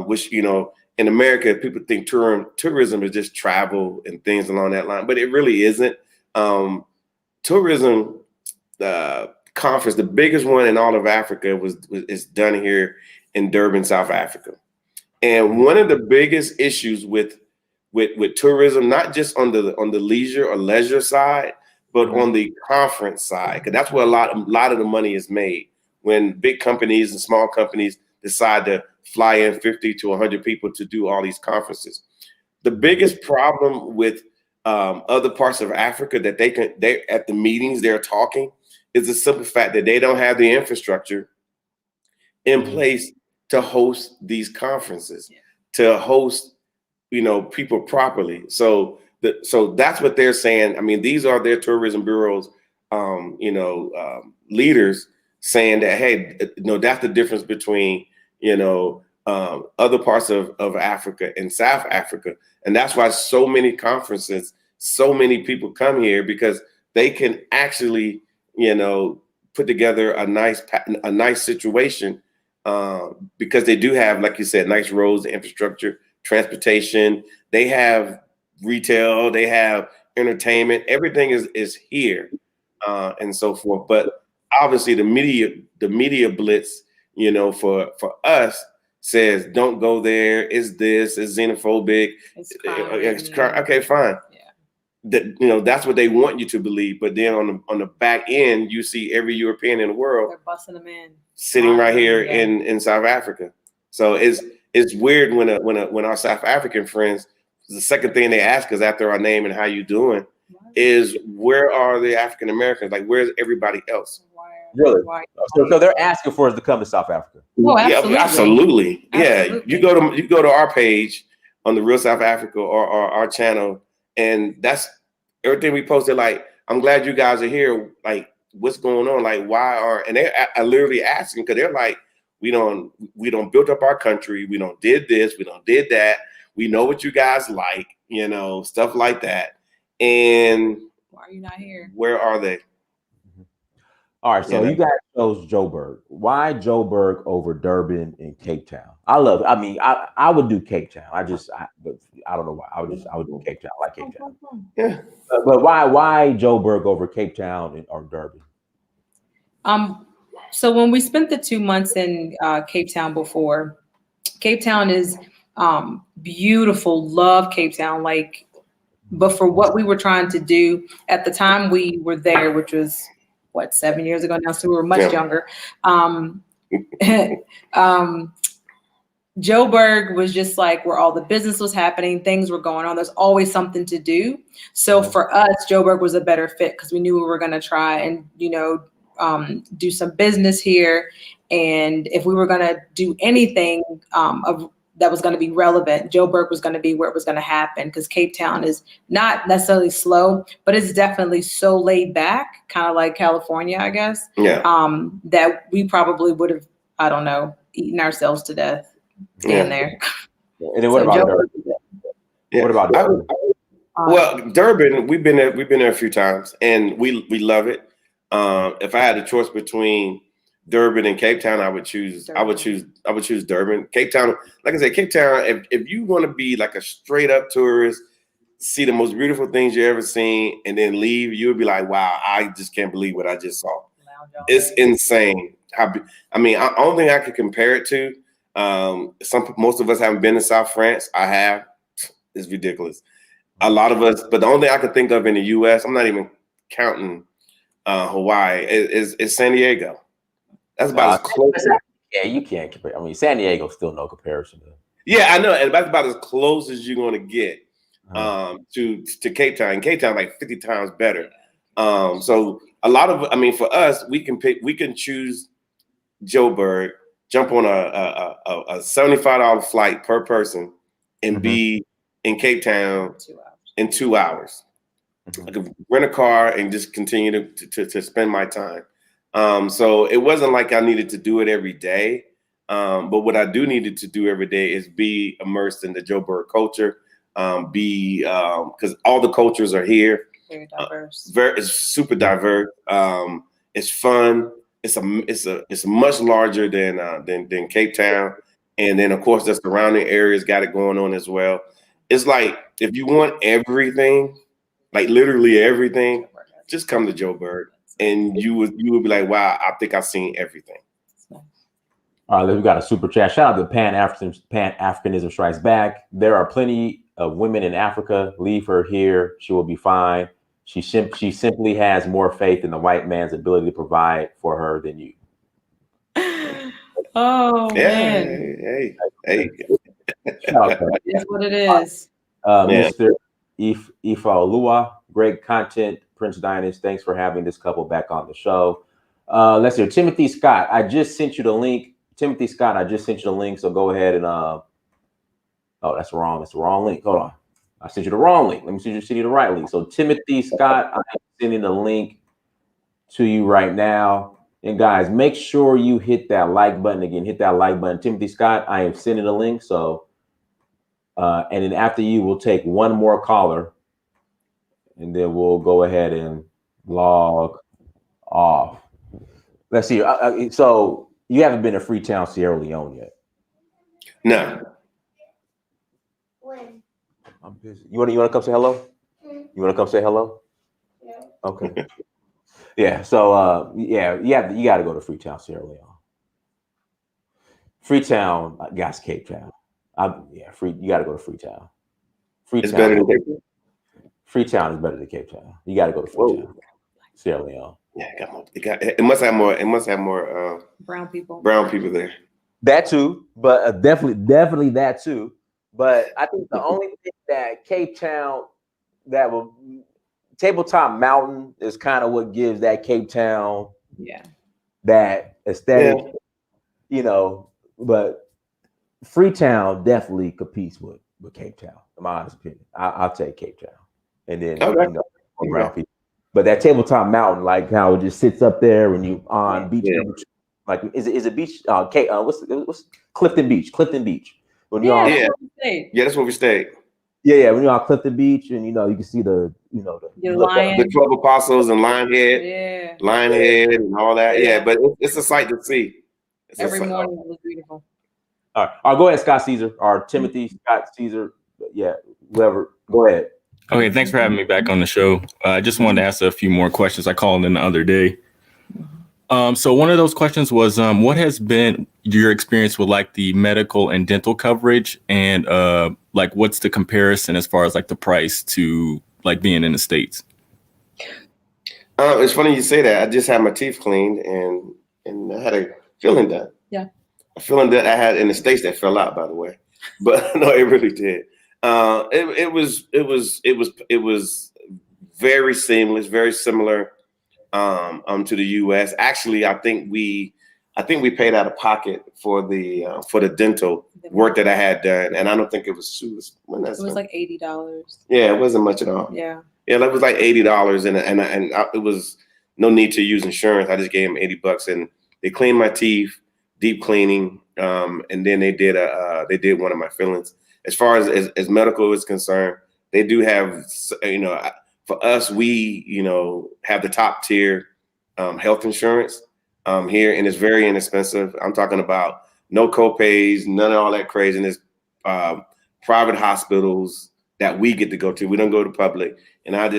which, in America, people think tourism is just travel and things along that line, but it really isn't. tourism conference, the biggest one in all of Africa, is done here in Durban, South Africa. And one of the biggest issues with tourism, not just on the leisure or leisure side, but on the conference side, because that's where a lot of the money is made when big companies and small companies decide to fly in 50 to 100 people to do all these conferences. The biggest problem with other parts of Africa that they at the meetings they're talking is the simple fact that they don't have the infrastructure in place to host these conferences, to host, people properly. So that's what they're saying. I mean, these are their tourism bureaus, leaders saying that, hey, that's the difference between, other parts of Africa and South Africa. And that's why so many conferences, so many people come here, because they can actually, put together a nice situation, because they do have, like you said, nice roads, infrastructure, transportation. They have retail, they have entertainment. Everything is here, and so forth. But obviously, the media blitz, for us says don't go there. It's xenophobic. It's crime. Okay, fine. That's what they want you to believe. But then on the back end, you see every European in the world, they're busting them in, sitting right here in South Africa. So it's weird when our South African friends, the second thing they ask us after our name and how you doing is, where are the African Americans? Like, where's everybody else? Really? So they're asking for us to come to South Africa. Oh, absolutely. Yeah, absolutely. Yeah, you go to our page on the Real South Africa or our channel, and that's everything we posted. Like, I'm glad you guys are here. Like, what's going on? Like, why are, and they are literally asking, because they're like, we don't build up our country. We don't did this. We don't did that. We know what you guys like, stuff like that. And why are you not here? Where are they? All right, so you guys chose Joburg. Why Joburg over Durban and Cape Town? I would do Cape Town. But I don't know why. I would do Cape Town. I like Cape Town. Yeah. But why Joburg over Cape Town or Durban? So when we spent the 2 months in Cape Town before, Cape Town is beautiful. Love Cape Town. But for what we were trying to do at the time we were there, which was 7 years ago now, so we were much younger. Joburg was just like where all the business was happening, things were going on. There's always something to do. So for us, Joburg was a better fit because we knew we were going to try and, do some business here. And if we were going to do anything that was going to be relevant, Joburg was going to be where it was going to happen, because Cape Town is not necessarily slow, but it's definitely so laid back, kind of like California, I guess, that we probably would have, I don't know, eaten ourselves to death in there. And then what about Durban? What about Durban? Well, Durban, we've been there a few times, and we love it. If I had a choice between Durban and Cape Town, I would choose Durban. Cape Town, like I said, Cape Town, if you want to be like a straight up tourist, see the most beautiful things you ever seen, and then leave, you would be like, wow, I just can't believe what I just saw. It's insane. The only thing I could compare it to, most of us haven't been to South France. I have. It's ridiculous. A lot of us, but the only thing I could think of in the US, I'm not even counting Hawaii, is San Diego. That's about as close. Yeah, you can't compare. San Diego's still no comparison. Yeah, I know, and that's about as close as you're going to get to Cape Town. And Cape Town like 50 times better. So a lot of, for us, we can choose Joburg, jump on a $75 flight per person, and be in Cape Town in 2 hours. I could rent a car and just continue to spend my time. So it wasn't like I needed to do it every day. But what I do needed to do every day is be immersed in the Joburg culture, because all the cultures are here. Very diverse. It's super diverse. It's fun. It's much larger than Cape Town. And then of course the surrounding areas got it going on as well. It's like, if you want everything, like literally everything, just come to Joburg, and you would be like, wow, I think I've seen everything. All right, we got a super chat. Shout out to Pan-Africanism Strikes Back. There are plenty of women in Africa. Leave her here. She will be fine. She simply has more faith in the white man's ability to provide for her than you. Oh, Yeah, man. hey. It's what it is. Mr. Ifeoluwa, great content. Prince Dynast, thanks for having this couple back on the show. Let's hear Timothy Scott. I just sent you the link. Timothy Scott, I just sent you the link. So go ahead and oh, that's wrong. It's the wrong link. Hold on. I sent you the wrong link. Let me send you the right link. So Timothy Scott, I'm sending the link to you right now. And guys, make sure you hit that like button again. Hit that like button. Timothy Scott, I am sending the link. So and then after you, we'll take one more caller, and then we'll go ahead and log off. Let's see. So you haven't been to Freetown, Sierra Leone yet? No. When? I'm busy. You want to come say hello? You want to come say hello? Yeah. Okay. Yeah. So you got to go to Freetown, Sierra Leone. Freetown, guys, Cape Town. You got to go to Freetown. It's better than Cape Town. Freetown is better than Cape Town. You got to go to Freetown, Sierra Leone. Yeah, it must have more. It must have more brown people. Brown people there. That too, but definitely that too. But I think the only thing that Cape Town Tabletop Mountain is kind of what gives that Cape Town, that aesthetic, But Freetown definitely competes with Cape Town. In my honest opinion, I'll take Cape Town, and then brown people. But that Tabletop Mountain, like how it just sits up there when you on beach number 2. Like, is it beach? What's Clifton Beach? Clifton Beach. When you're on, that's where we stayed. Yeah. When you're on Clifton Beach, and you can see the Club Apostles and Lionhead, and all that. Yeah, but it's a sight to see. Every morning it was beautiful. All right, go ahead, Scott Caesar, or Timothy Scott Caesar. Yeah, whoever. Go ahead. Okay, thanks for having me back on the show. I just wanted to ask a few more questions. I called in the other day. So one of those questions was, what has been your experience with like the medical and dental coverage, and like what's the comparison as far as like the price to like being in the States? It's funny you say that. I just had my teeth cleaned and I had a filling done. Yeah. A filling that I had in the States that fell out, by the way. But no, it really did. It was very seamless, very similar to the US. Actually, I think we paid out of pocket for the dental work that I had done, and I don't think it was like $80. Yeah, it wasn't much at all. Yeah, it was like $80, and it was no need to use insurance. I just gave them $80, and they cleaned my teeth, deep cleaning, and then they did one of my fillings. As far as medical is concerned, they do have, for us, we, have the top tier health insurance here, and it's very inexpensive. I'm talking about no copays, none of all that craziness, private hospitals that we get to go to. We don't go to public. And I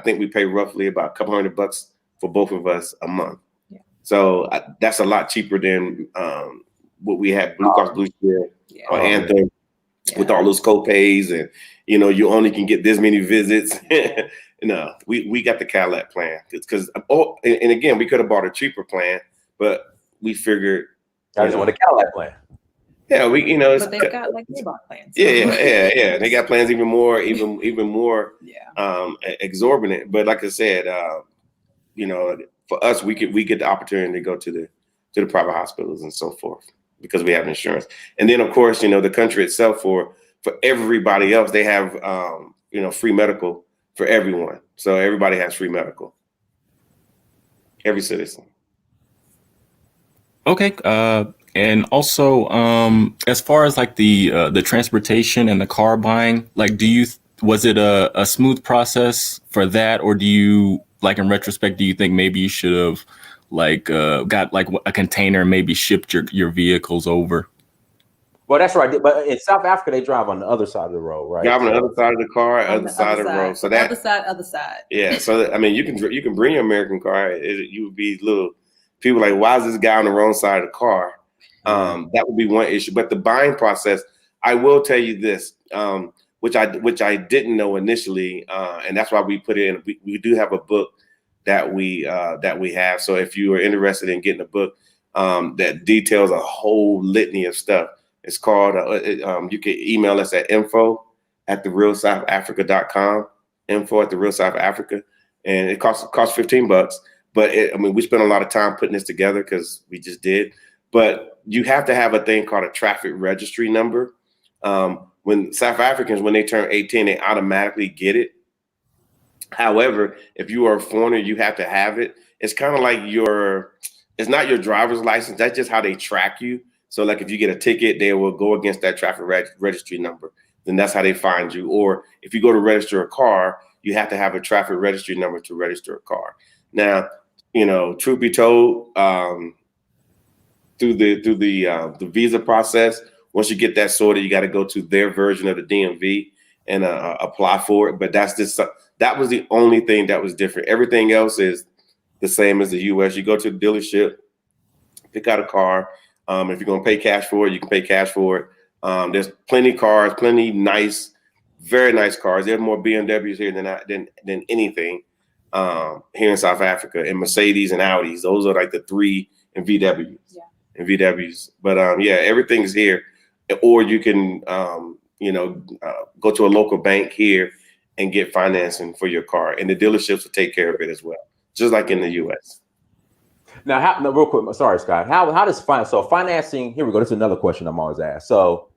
think we pay roughly about a couple $100 for both of us a month. Yeah. So that's a lot cheaper than what we had Blue Cross Blue Shield or Anthem. With all those copays, and you only can get this many visits. No, we got the Cadillac plan because and again, we could have bought a cheaper plan, but we figured I just want a Cadillac plan. Yeah, but they've got like Maybach plans. So. Yeah. They got plans even more exorbitant. But like I said, for us, we get the opportunity to go to the private hospitals and so forth, because we have insurance. And then of course, the country itself, for everybody else, they have free medical for everyone. So everybody has free medical. Every citizen. Okay. And also, as far as like the transportation and the car buying, like, was it a smooth process for that, or do you, like, in retrospect, do you think maybe you should have got like a container and maybe shipped your vehicles over? Well, that's right. But in South Africa, they drive on the other side of the road, right? Drive on the other side of the car, On other the side of the road. So that other side. yeah. So I mean, you can bring your American car. You would be little people like, why is this guy on the wrong side of the car? That would be one issue. But the buying process, I will tell you this, which I didn't know initially, and that's why we put it in. We do have a book that we have. So if you are interested in getting a book that details a whole litany of stuff, it's called. You can email us at info@therealsouthafrica.com. Info@therealsouthafrica, and it costs $15. But we spent a lot of time putting this together because we just did. But you have to have a thing called a traffic registry number. When South Africans, when they turn 18, they automatically get it. However, if you are a foreigner, you have to have it. It's kind of like it's not your driver's license. That's just how they track you. So like if you get a ticket, they will go against that traffic registry number. Then that's how they find you. Or if you go to register a car, you have to have a traffic registry number to register a car. Now, truth be told, through the visa process, once you get that sorted, you got to go to their version of the DMV and apply for it. But that was the only thing that was different. Everything else is the same as the U.S. You go to the dealership, pick out a car. If you're going to pay cash for it, you can pay cash for it. There's plenty of cars, plenty nice, very nice cars. There's more BMWs here than anything here in South Africa, and Mercedes and Audis. Those are like the three, and VWs. Yeah. And VWs. But everything's here. Or you can go to a local bank here and get financing for your car, and the dealerships will take care of it as well, just like in the U.S. Now, real quick, sorry, Scott. How does financing? Here we go. This is another question I'm always asked. So,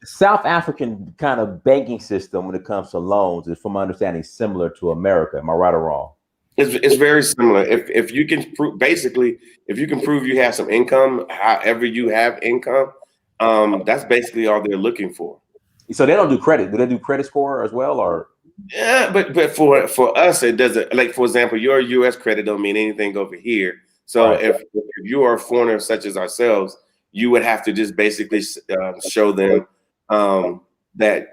South African kind of banking system when it comes to loans is, from my understanding, similar to America. Am I right or wrong? It's very similar. If you can prove, basically, if you can prove you have some income, however you have income, that's basically all they're looking for. So they don't do credit. Do they do credit score as well, or? Yeah, but for us, it doesn't. Like, for example, your U.S. credit don't mean anything over here. So right. if you are a foreigner such as ourselves, you would have to just basically show them that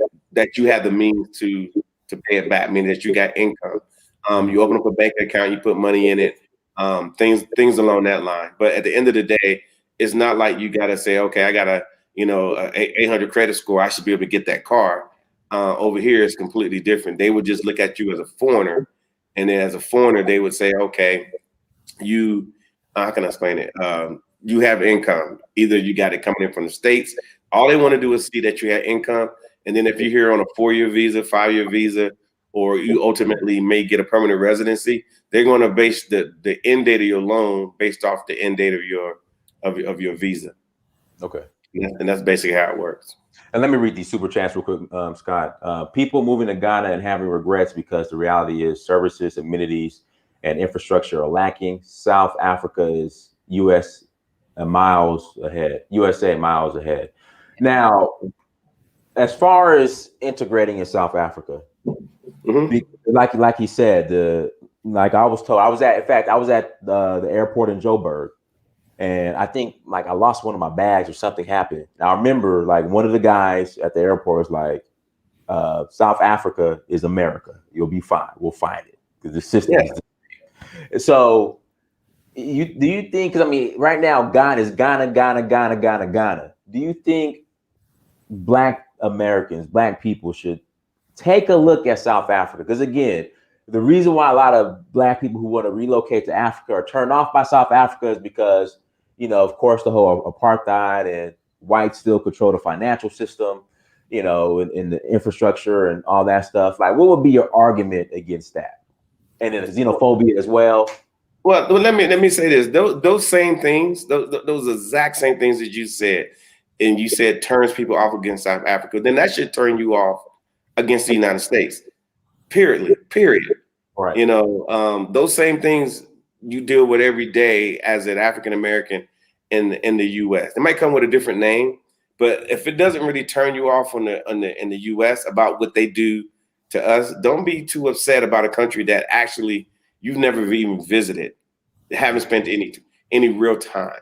you have the means to pay it back, meaning that you got income. You open up a bank account, you put money in it, things along that line. But at the end of the day, it's not like you got to say, okay, I got a 800 credit score, I should be able to get that car. Over here, it's completely different. They would just look at you as a foreigner, and then as a foreigner, they would say, okay, how can I explain it? You have income. Either you got it coming in from the States. All they want to do is see that you have income. And then if you're here on a 4-year visa, 5-year visa, or you ultimately may get a permanent residency, they're going to base the end date of your loan based off the end date of your visa. Okay. And that's basically how it works. And let me read these super chats real quick, Scott. People moving to Ghana and having regrets because the reality is services, amenities, and infrastructure are lacking. South Africa is USA miles ahead. Now, as far as integrating in South Africa, like he said, I was told, I was at the airport in Joburg. And I think I lost one of my bags or something happened. Now I remember one of the guys at the airport was like, South Africa is America. You'll be fine. We'll find it because the system is the same. So do you think, because right now Ghana is Ghana. Do you think Black Americans, Black people should take a look at South Africa? Because again, the reason why a lot of Black people who want to relocate to Africa are turned off by South Africa is because, of course, the whole apartheid and whites still control the financial system, and the infrastructure and all that stuff. What would be your argument against that? And then xenophobia as well. Well, let me say this. Those same things, those exact same things that you said, and you said turns people off against South Africa, then that should turn you off against the United States. Period. Right. Those same things you deal with every day as an African American in the U.S. It might come with a different name, but if it doesn't really turn you off in the U.S. about what they do to us, don't be too upset about a country that actually you've never even visited, haven't spent any real time.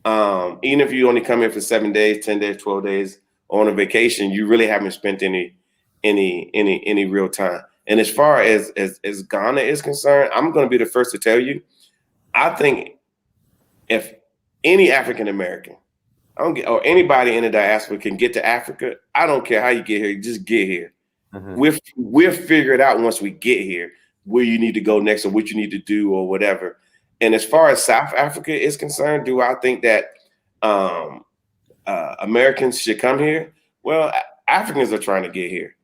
Even if you only come here for 7 days, 10 days, 12 days on a vacation, you really haven't spent any real time. And as far as Ghana is concerned, I'm going to be the first to tell you, I think if any African American, or anybody in the diaspora can get to Africa, I don't care how you get here, just get here. Mm-hmm. We'll figure it out once we get here, where you need to go next or what you need to do or whatever. And as far as South Africa is concerned, do I think that Americans should come here? Well, Africans are trying to get here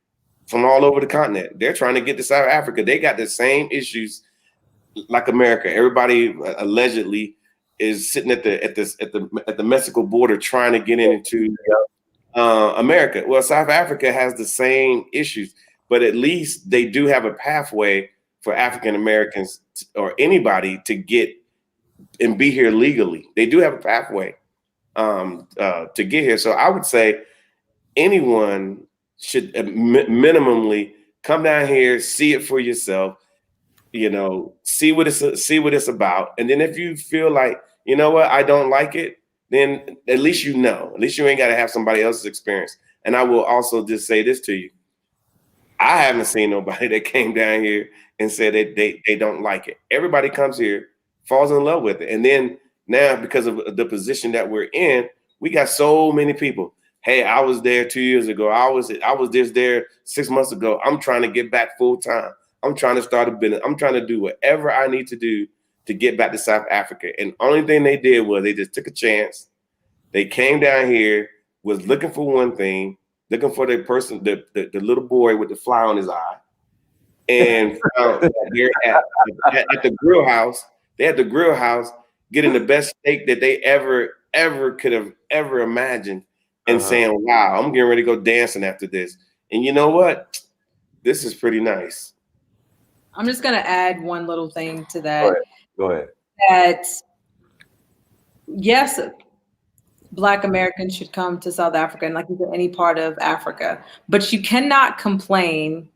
from all over the continent. They're trying to get to South Africa. They got the same issues like America. Everybody allegedly is sitting at the Mexico border trying to get into America. Well, South Africa has the same issues, but at least they do have a pathway for African Americans or anybody to get and be here legally. They do have a pathway to get here. So I would say anyone should minimally come down here, see it for yourself, see what it's about. And then if you feel like, you know what, I don't like it, then at least you know. At least you ain't got to have somebody else's experience. And I will also just say this to you. I haven't seen nobody that came down here and said that they don't like it. Everybody comes here, falls in love with it. And then now, because of the position that we're in, we got so many people. Hey, I was there 2 years ago. I was just there 6 months ago. I'm trying to get back full time. I'm trying to start a business. I'm trying to do whatever I need to do to get back to South Africa. And only thing they did was they just took a chance. They came down here, was looking for one thing, looking for the person, the little boy with the fly on his eye, and found that they're at the grill house. They had the grill house getting the best steak that they ever could have ever imagined, and saying, "Wow, I'm getting ready to go dancing after this." And you know what? This is pretty nice. I'm just gonna add one little thing to that. Go ahead. That yes, Black Americans should come to South Africa and like you said, any part of Africa, but you cannot complain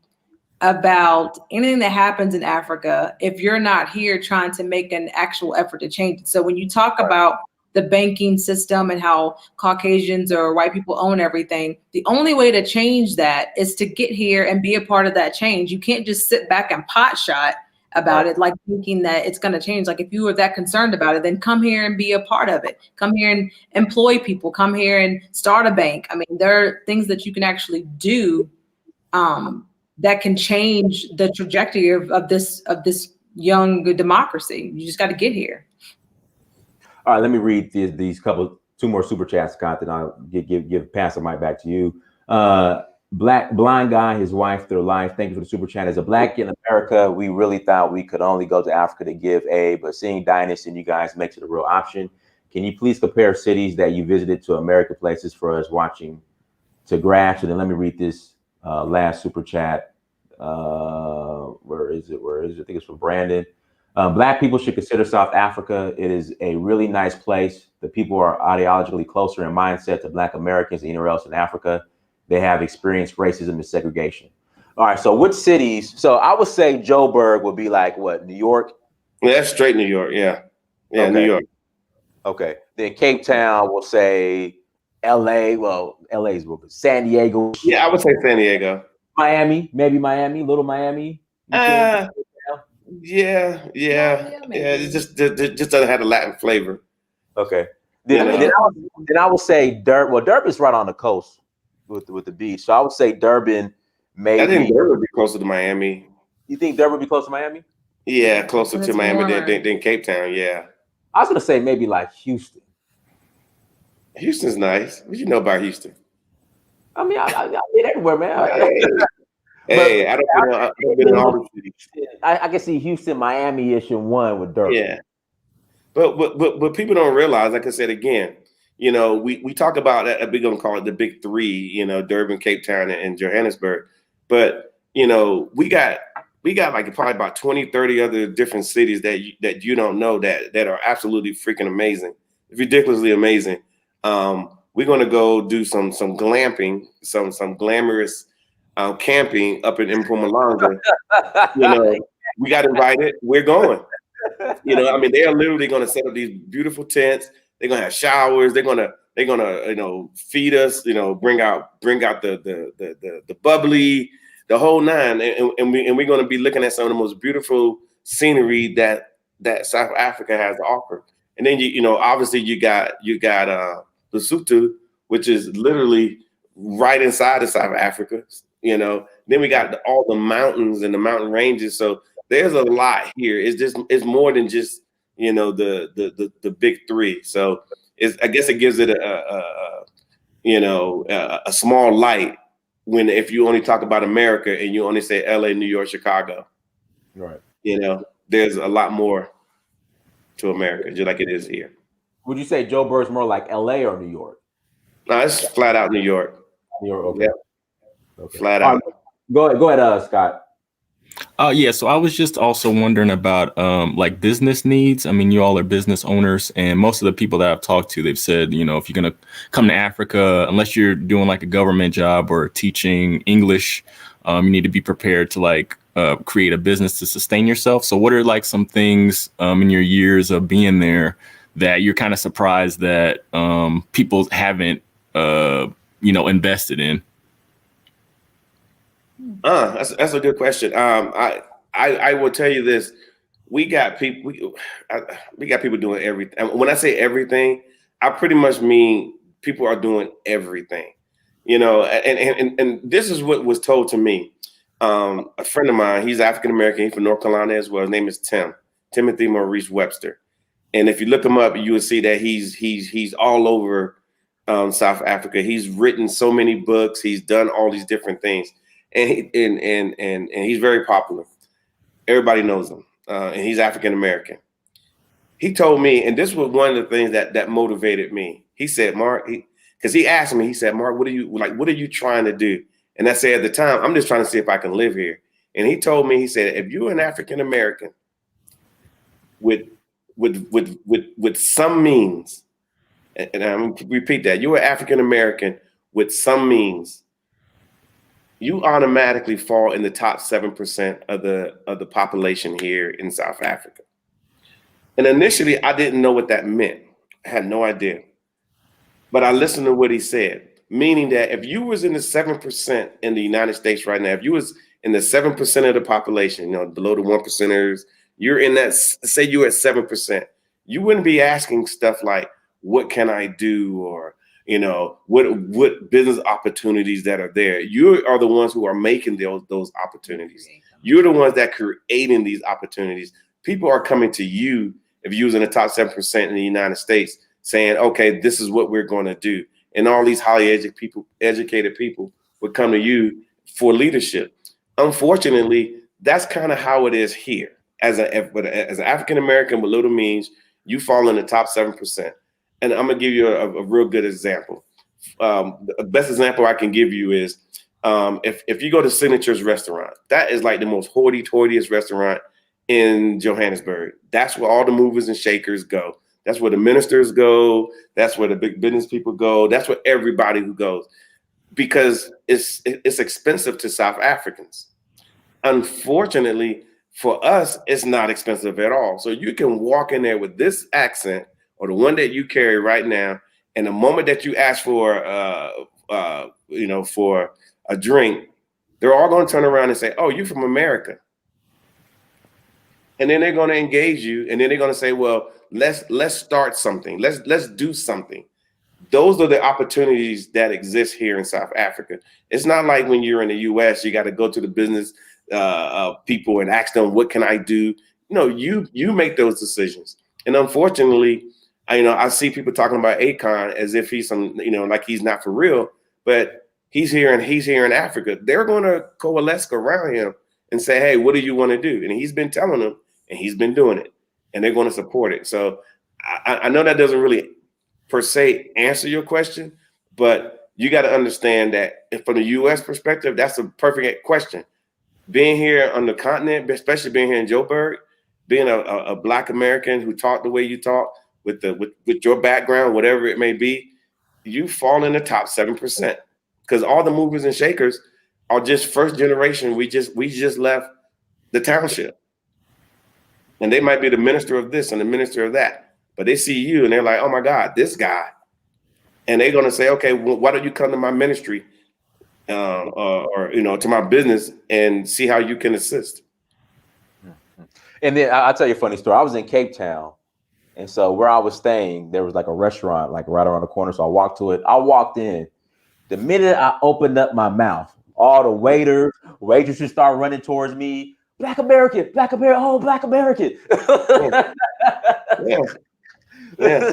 about anything that happens in Africa if you're not here trying to make an actual effort to change it. So when you talk about the banking system and how Caucasians or white people own everything, the only way to change that is to get here and be a part of that change. You can't just sit back and pot shot about it, like thinking that it's going to change. Like if you were that concerned about it, then come here and be a part of it. Come here and employ people. Come here and start a bank. I mean, there are things that you can actually do that can change the trajectory of this young democracy. You just got to get here. All right, let me read these two more super chats, Scott, then I'll pass the mic back to you. Blind guy, his wife, their life. Thank you for the super chat. As a Black in America, we really thought we could only go to Africa to give aid, but seeing Dynasty and you guys makes it a real option. Can you please compare cities that you visited to American places for us watching to grasp? And then let me read this last super chat. Where is it? I think it's from Brandon. Black people should consider South Africa. It is a really nice place. The people are ideologically closer in mindset to Black Americans than anywhere else in Africa. They have experienced racism and segregation. All right, so which cities? So I would say Joburg would be like what, New York? Yeah, that's straight New York, yeah. Yeah, okay. New York. Okay, then Cape Town, we'll say LA. Well, LA is real good. San Diego. Yeah, I would say San Diego. Miami, maybe Miami, little Miami. Yeah. It just doesn't have the Latin flavor. Okay. Then I would say Durban. Well, Durban's right on the coast with the beach, so I would say Durban. Maybe I think Durban would be closer to Miami. You think Durban would be close to Miami? Yeah, closer to Miami than Cape Town. Yeah. I was gonna say maybe like Houston. Houston's nice. What you know about Houston? I mean, I've been everywhere, man. Hey, I don't been in all the cities. I can see Houston, Miami-ish in one with Durban. Yeah, but people don't realize. Like I said again, we talk about that. We're gonna call it the big three. Durban, Cape Town, and Johannesburg. But we got like probably about 20, 30 other different cities that you don't know that are absolutely freaking amazing, ridiculously amazing. We're gonna go do some glamping, some glamorous camping up in Mpumalanga. We got invited. We're going. I mean, they are literally going to set up these beautiful tents. they're gonna have showers. They're gonna feed us. Bring out the bubbly, the whole nine, and we're gonna be looking at some of the most beautiful scenery that South Africa has to offer. And then obviously you got Lesotho, which is literally right inside of South Africa. Then we got all the mountains and the mountain ranges. So there's a lot here. It's more than just the big three. So I guess it gives it a small light if you only talk about America and you only say LA, New York, Chicago. Right. There's a lot more to America, just like it is here. Would you say Joburg's more like LA or New York? No, it's flat out New York. New York, okay. Yeah. Okay. Flat out. Go ahead, Scott. Yeah, so I was just also wondering about like business needs. I mean, you all are business owners, and most of the people that I've talked to, they've said, if you're going to come to Africa, unless you're doing like a government job or teaching English, you need to be prepared to like create a business to sustain yourself. So what are like some things in your years of being there that you're kind of surprised that people haven't, invested in? That's a good question. I will tell you this: we got people doing everything. When I say everything, I pretty much mean people are doing everything. And this is what was told to me. A friend of mine, he's African American, he's from North Carolina as well. His name is Timothy Maurice Webster. And if you look him up, you will see that he's all over South Africa. He's written so many books. He's done all these different things. And he's very popular. Everybody knows him, and he's African American. He told me, and this was one of the things that motivated me. He said, "Mark," because he asked me. He said, "Mark, what are you trying to do?" And I said, at the time, "I'm just trying to see if I can live here." And he told me, he said, "If you're an African American with some means," and I'm going to repeat that, you're an African American with some means, you automatically fall in the top 7% of the population here in South Africa. And initially, I didn't know what that meant. I had no idea. But I listened to what he said, meaning that if you was in the 7% in the United States right now, if you was in the 7% of the population, below the 1%ers, you're in that, say you're at 7%, you wouldn't be asking stuff like, what can I do? Or, what business opportunities that are there. You are the ones who are making those opportunities. You're the ones that creating these opportunities. People are coming to you if you're in the top 7% in the United States saying, okay, this is what we're going to do. And all these highly educated people would come to you for leadership. Unfortunately, that's kind of how it is here. As an African American with little means, you fall in the top 7%. And I'm gonna give you a real good example. The best example I can give you is if you go to Signature's restaurant, that is like the most hoity-toityest restaurant in Johannesburg. That's where all the movers and shakers go. That's where the ministers go. That's where the big business people go. That's where everybody who goes, because it's expensive to South Africans. Unfortunately, for us, it's not expensive at all. So you can walk in there with this accent or the one that you carry right now, and the moment that you ask for for a drink, they're all going to turn around and say, "Oh, you're from America." And then they're going to engage you, and then they're going to say, "Well, let's start something. Let's do something." Those are the opportunities that exist here in South Africa. It's not like when you're in the U.S., you got to go to the business people and ask them, "What can I do?" No, you make those decisions. And unfortunately, I see people talking about Akon as if he's like he's not for real, but he's here in Africa. They're going to coalesce around him and say, "Hey, what do you want to do?" And he's been telling them, and he's been doing it, and they're going to support it. So I know that doesn't really per se answer your question, but you got to understand that from the U.S. perspective, that's a perfect question. Being here on the continent, especially being here in Joburg, being a Black American who talk the way you talk, with your background, whatever it may be, you fall in the top 7%, because all the movers and shakers are just first generation. We just left the township, and they might be the minister of this and the minister of that. but they see you and they're like, oh my God, this guy. And they're going to say, okay, well, why don't you come to my ministry or to my business and see how you can assist? And then I'll tell you a funny story. I was in Cape Town. And so where I was staying, there was like a restaurant like right around the corner. So I walked to it. I walked in. The minute I opened up my mouth, all the waitresses start running towards me. Black American, oh, Black American. Yeah. Yeah.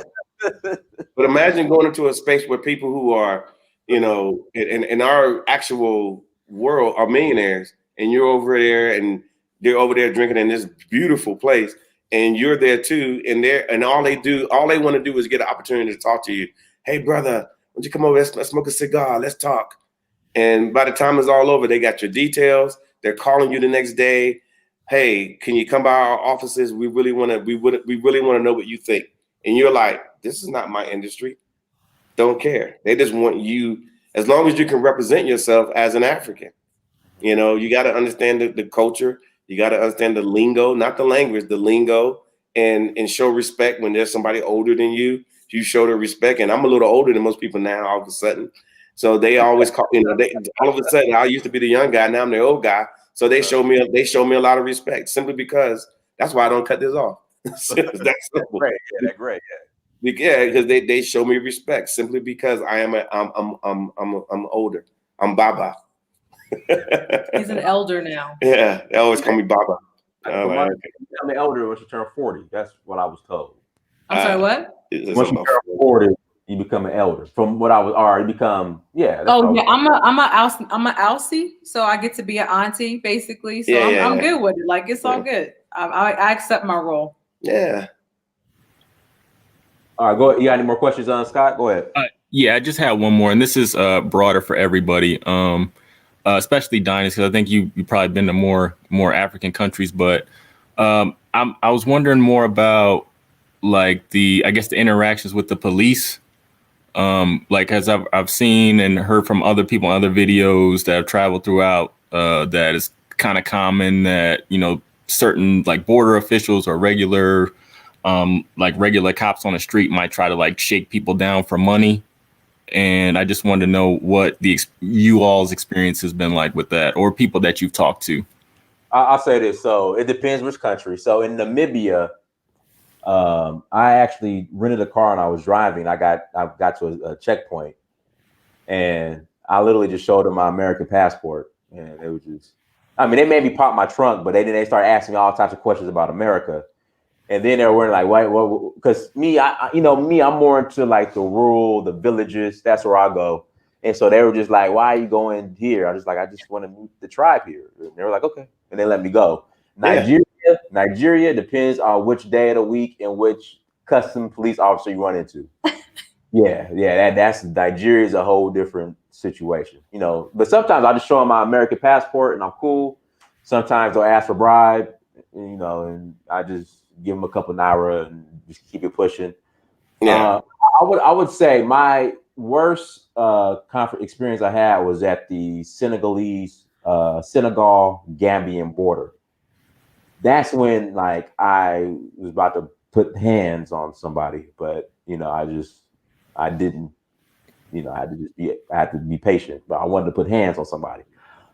But imagine going into a space where people who are, in our actual world are millionaires, and you're over there and they're over there drinking in this beautiful place, and you're there too, and all they want to do is get an opportunity to talk to you. Hey, brother, why don't you come over? Let's smoke a cigar. Let's talk. And by the time it's all over, they got your details. They're calling you the next day. Hey, can you come by our offices? We really want to know what you think. And you're like, this is not my industry. Don't care. They just want you, as long as you can represent yourself as an African. You got to understand the culture. You got to understand the lingo, not the language, the lingo, and show respect when there's somebody older than you. You show the respect. And I'm a little older than most people now, all of a sudden. So they always call, all of a sudden, I used to be the young guy. Now I'm the old guy. So they show me a lot of respect simply because that's why I don't cut this off. That's simple. Great. Yeah, great. Yeah, because they show me respect simply because I'm older. I'm Baba. He's an elder now. Yeah, they always call me Baba. I'm the elder once you turn 40. That's what I was told. I'm sorry, what? Once you turn 40, you become an elder. From what I was, or you become, yeah. I'm a Alcy, so I get to be an auntie basically. So I'm good with it. Like it's all good. I accept my role. Yeah. All right, go ahead. You got any more questions on Scott? Go ahead. Yeah, I just had one more, and this is broader for everybody, especially Diners, because I think you've probably been to more African countries. But I was wondering more about like the interactions with the police. Like as I've seen and heard from other people in other videos that have traveled throughout, that is kind of common that certain like border officials or regular cops on the street might try to like shake people down for money. And I just wanted to know what you all's experience has been like with that, or people that you've talked to. I'll say this. So it depends which country. So in Namibia, I actually rented a car and I was driving. I got to a checkpoint, and I literally just showed them my American passport, and it was just, they made me pop my trunk, but they started asking me all types of questions about America. And then they were like, "Why?" Well, because I'm more into like the rural, the villages. That's where I go. And so they were just like, "Why are you going here?" I was like, "I just want to meet the tribe here." And they were like, "Okay," and they let me go. Nigeria depends on which day of the week and which custom police officer you run into. That's Nigeria is a whole different situation, But sometimes I just show them my American passport and I'm cool. Sometimes they'll ask for bribe, and I just give them a couple naira and just keep it pushing. Yeah, I would say my worst experience I had was at the Senegal-Gambian border. That's when like I was about to put hands on somebody, but I didn't. I had to be patient, but I wanted to put hands on somebody.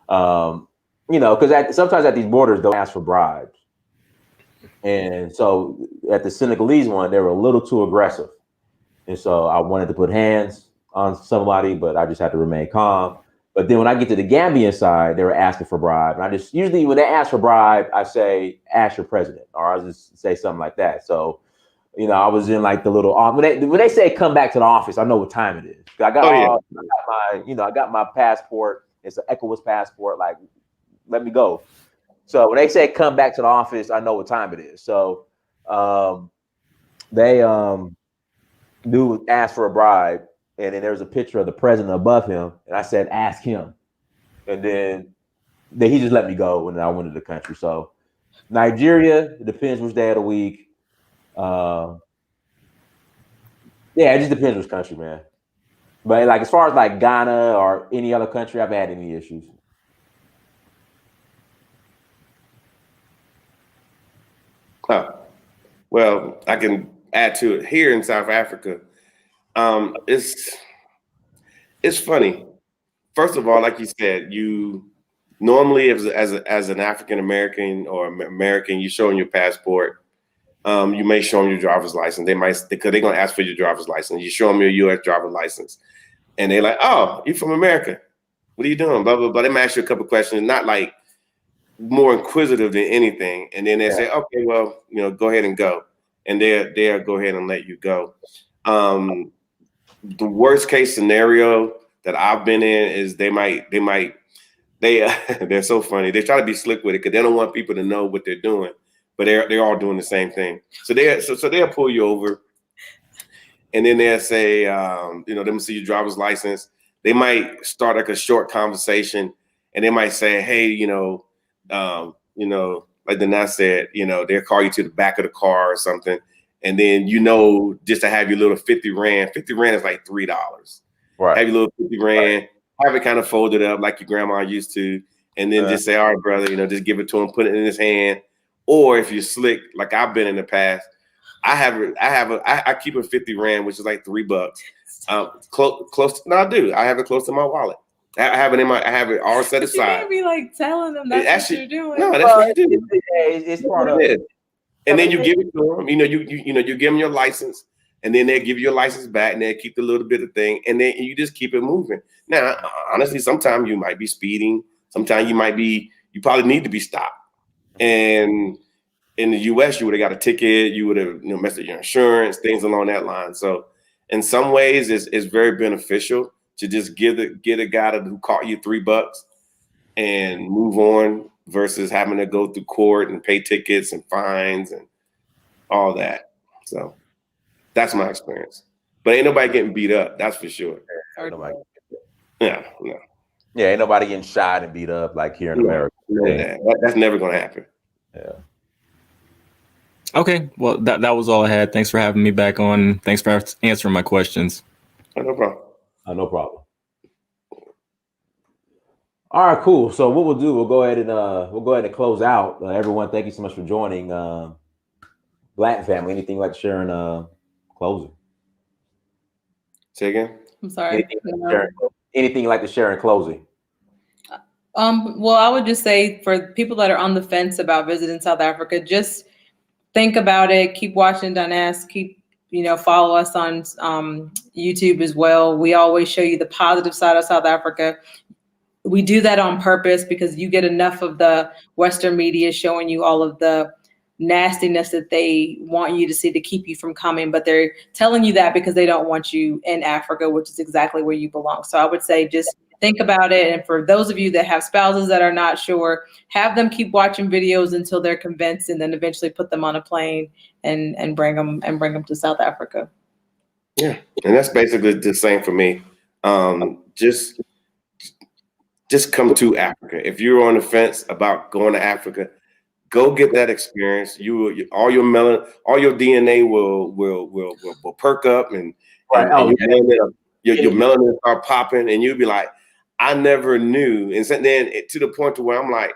Because sometimes at these borders they'll ask for bribes. And so at the Senegalese one, they were a little too aggressive. And so I wanted to put hands on somebody, but I just had to remain calm. But then when I get to the Gambian side, they were asking for bribe. And I just, usually when they ask for bribe, I say, ask your president, or I'll just say something like that. So, I was in like the little, when they say come back to the office, I know what time it is. I got my passport. It's an ECOWAS passport. Like, let me go. So when they say come back to the office, I know what time it is. So they do ask for a bribe, and then there's a picture of the president above him, and I said, ask him. And then he just let me go when I went to the country. So Nigeria, it depends which day of the week. It just depends which country, man. But like as far as like Ghana or any other country, I've had any issues. Well, I can add to it here in South Africa, it's funny. First of all, like you said, you normally as an African American or American, you showing your passport. You may show them your driver's license. Because they're gonna ask for your driver's license. You show them your U.S. driver's license, and they're like, "Oh, you're from America. What are you doing?" Blah blah blah. They might ask you a couple questions, not like more inquisitive than anything, and then they say, "Okay, well, go ahead and go," and they'll go ahead and let you go. The worst case scenario that I've been in is they're so funny. They try to be slick with it because they don't want people to know what they're doing, but they're all doing the same thing. So they'll pull you over, and then they'll say, let me see your driver's license. They might start like a short conversation, and they might say, hey, like Dana said, they'll call you to the back of the car or something, and then just to have your little 50 rand. 50 rand is like $3. Right. Have your little 50 rand. Have it kind of folded up like your grandma used to, and then just say, all right, brother, just give it to him, put it in his hand. Or if you're slick, like I've been in the past, I keep a 50 rand, which is like $3. Close. No, I do. I have it close to my wallet. I have it all set aside. You can't be like telling them that's what you're doing. No, that's what you do. It's part of it. And then you give it to them. You give them your license. And then they'll give you your license back, and they'll keep the little bit of thing, and then you just keep it moving. Now, honestly, sometimes you might be speeding. Sometimes you probably need to be stopped. And in the U.S., you would have got a ticket. You would have messed with your insurance, things along that line. So, in some ways, it's very beneficial to just get a guy who caught you $3 and move on versus having to go through court and pay tickets and fines and all that. So. That's my experience. But ain't nobody getting beat up. That's for sure. Yeah, ain't nobody getting shot and beat up like here in America. That's never going to happen. Yeah. Okay. Well, that was all I had. Thanks for having me back on. Thanks for answering my questions. No problem. No problem. All right, cool. So what we'll do, we'll go ahead and close out. Everyone, thank you so much for joining. Blanton family, anything like sharing closing? Say again? I'm sorry. Anything you'd like to share in closing? Well, I would just say for people that are on the fence about visiting South Africa, just think about it. Keep watching Danas. Keep, follow us on YouTube as well. We always show you the positive side of South Africa. We do that on purpose because you get enough of the Western media showing you all of the nastiness that they want you to see to keep you from coming, but they're telling you that because they don't want you in Africa, which is exactly where you belong. So I would say just think about it. And for those of you that have spouses that are not sure, have them keep watching videos until they're convinced, and then eventually put them on a plane and bring them to South Africa. Yeah, and that's basically the same for me. Just come to Africa. If you're on the fence about going to Africa, go get that experience. All your DNA will perk up, and your melanin start popping, and you'll be like, I never knew. And then to the point to where I'm like,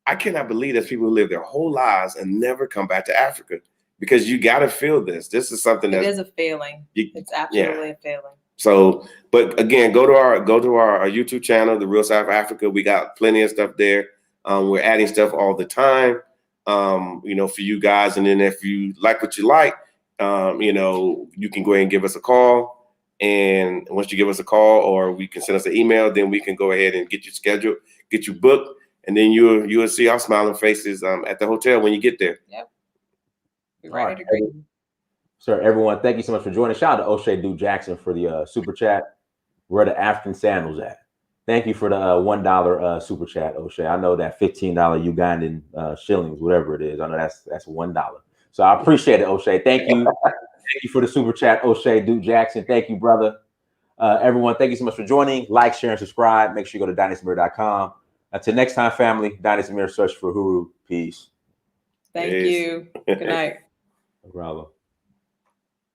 I cannot believe there's people who live their whole lives and never come back to Africa, because you got to feel this. This is something that is a failing. It's absolutely a failing. So, but again, go to our YouTube channel, The Real South Africa. We got plenty of stuff there. We're adding stuff all the time. For you guys. And then if you like what you like, you can go ahead and give us a call. And once you give us a call, or we can send us an email, then we can go ahead and get you scheduled, get you booked. And then you'll see our smiling faces at the hotel when you get there. Yep. Be ready to greet you. Sir, everyone, thank you so much for joining. Shout out to O'Shea Duke Jackson for the super chat. Where the African sandals at? Thank you for the $1 super chat, O'Shea. I know that $15 Ugandan shillings, whatever it is. I know that's $1. So I appreciate it, O'Shea. Thank you. Thank you for the super chat, O'Shea Duke Jackson. Thank you, brother. Everyone, thank you so much for joining. Like, share, and subscribe. Make sure you go to dynastymirror.com. Until next time, family, Dynasty Mirror, search for Huru. Peace. Thank you. Good night. No problem.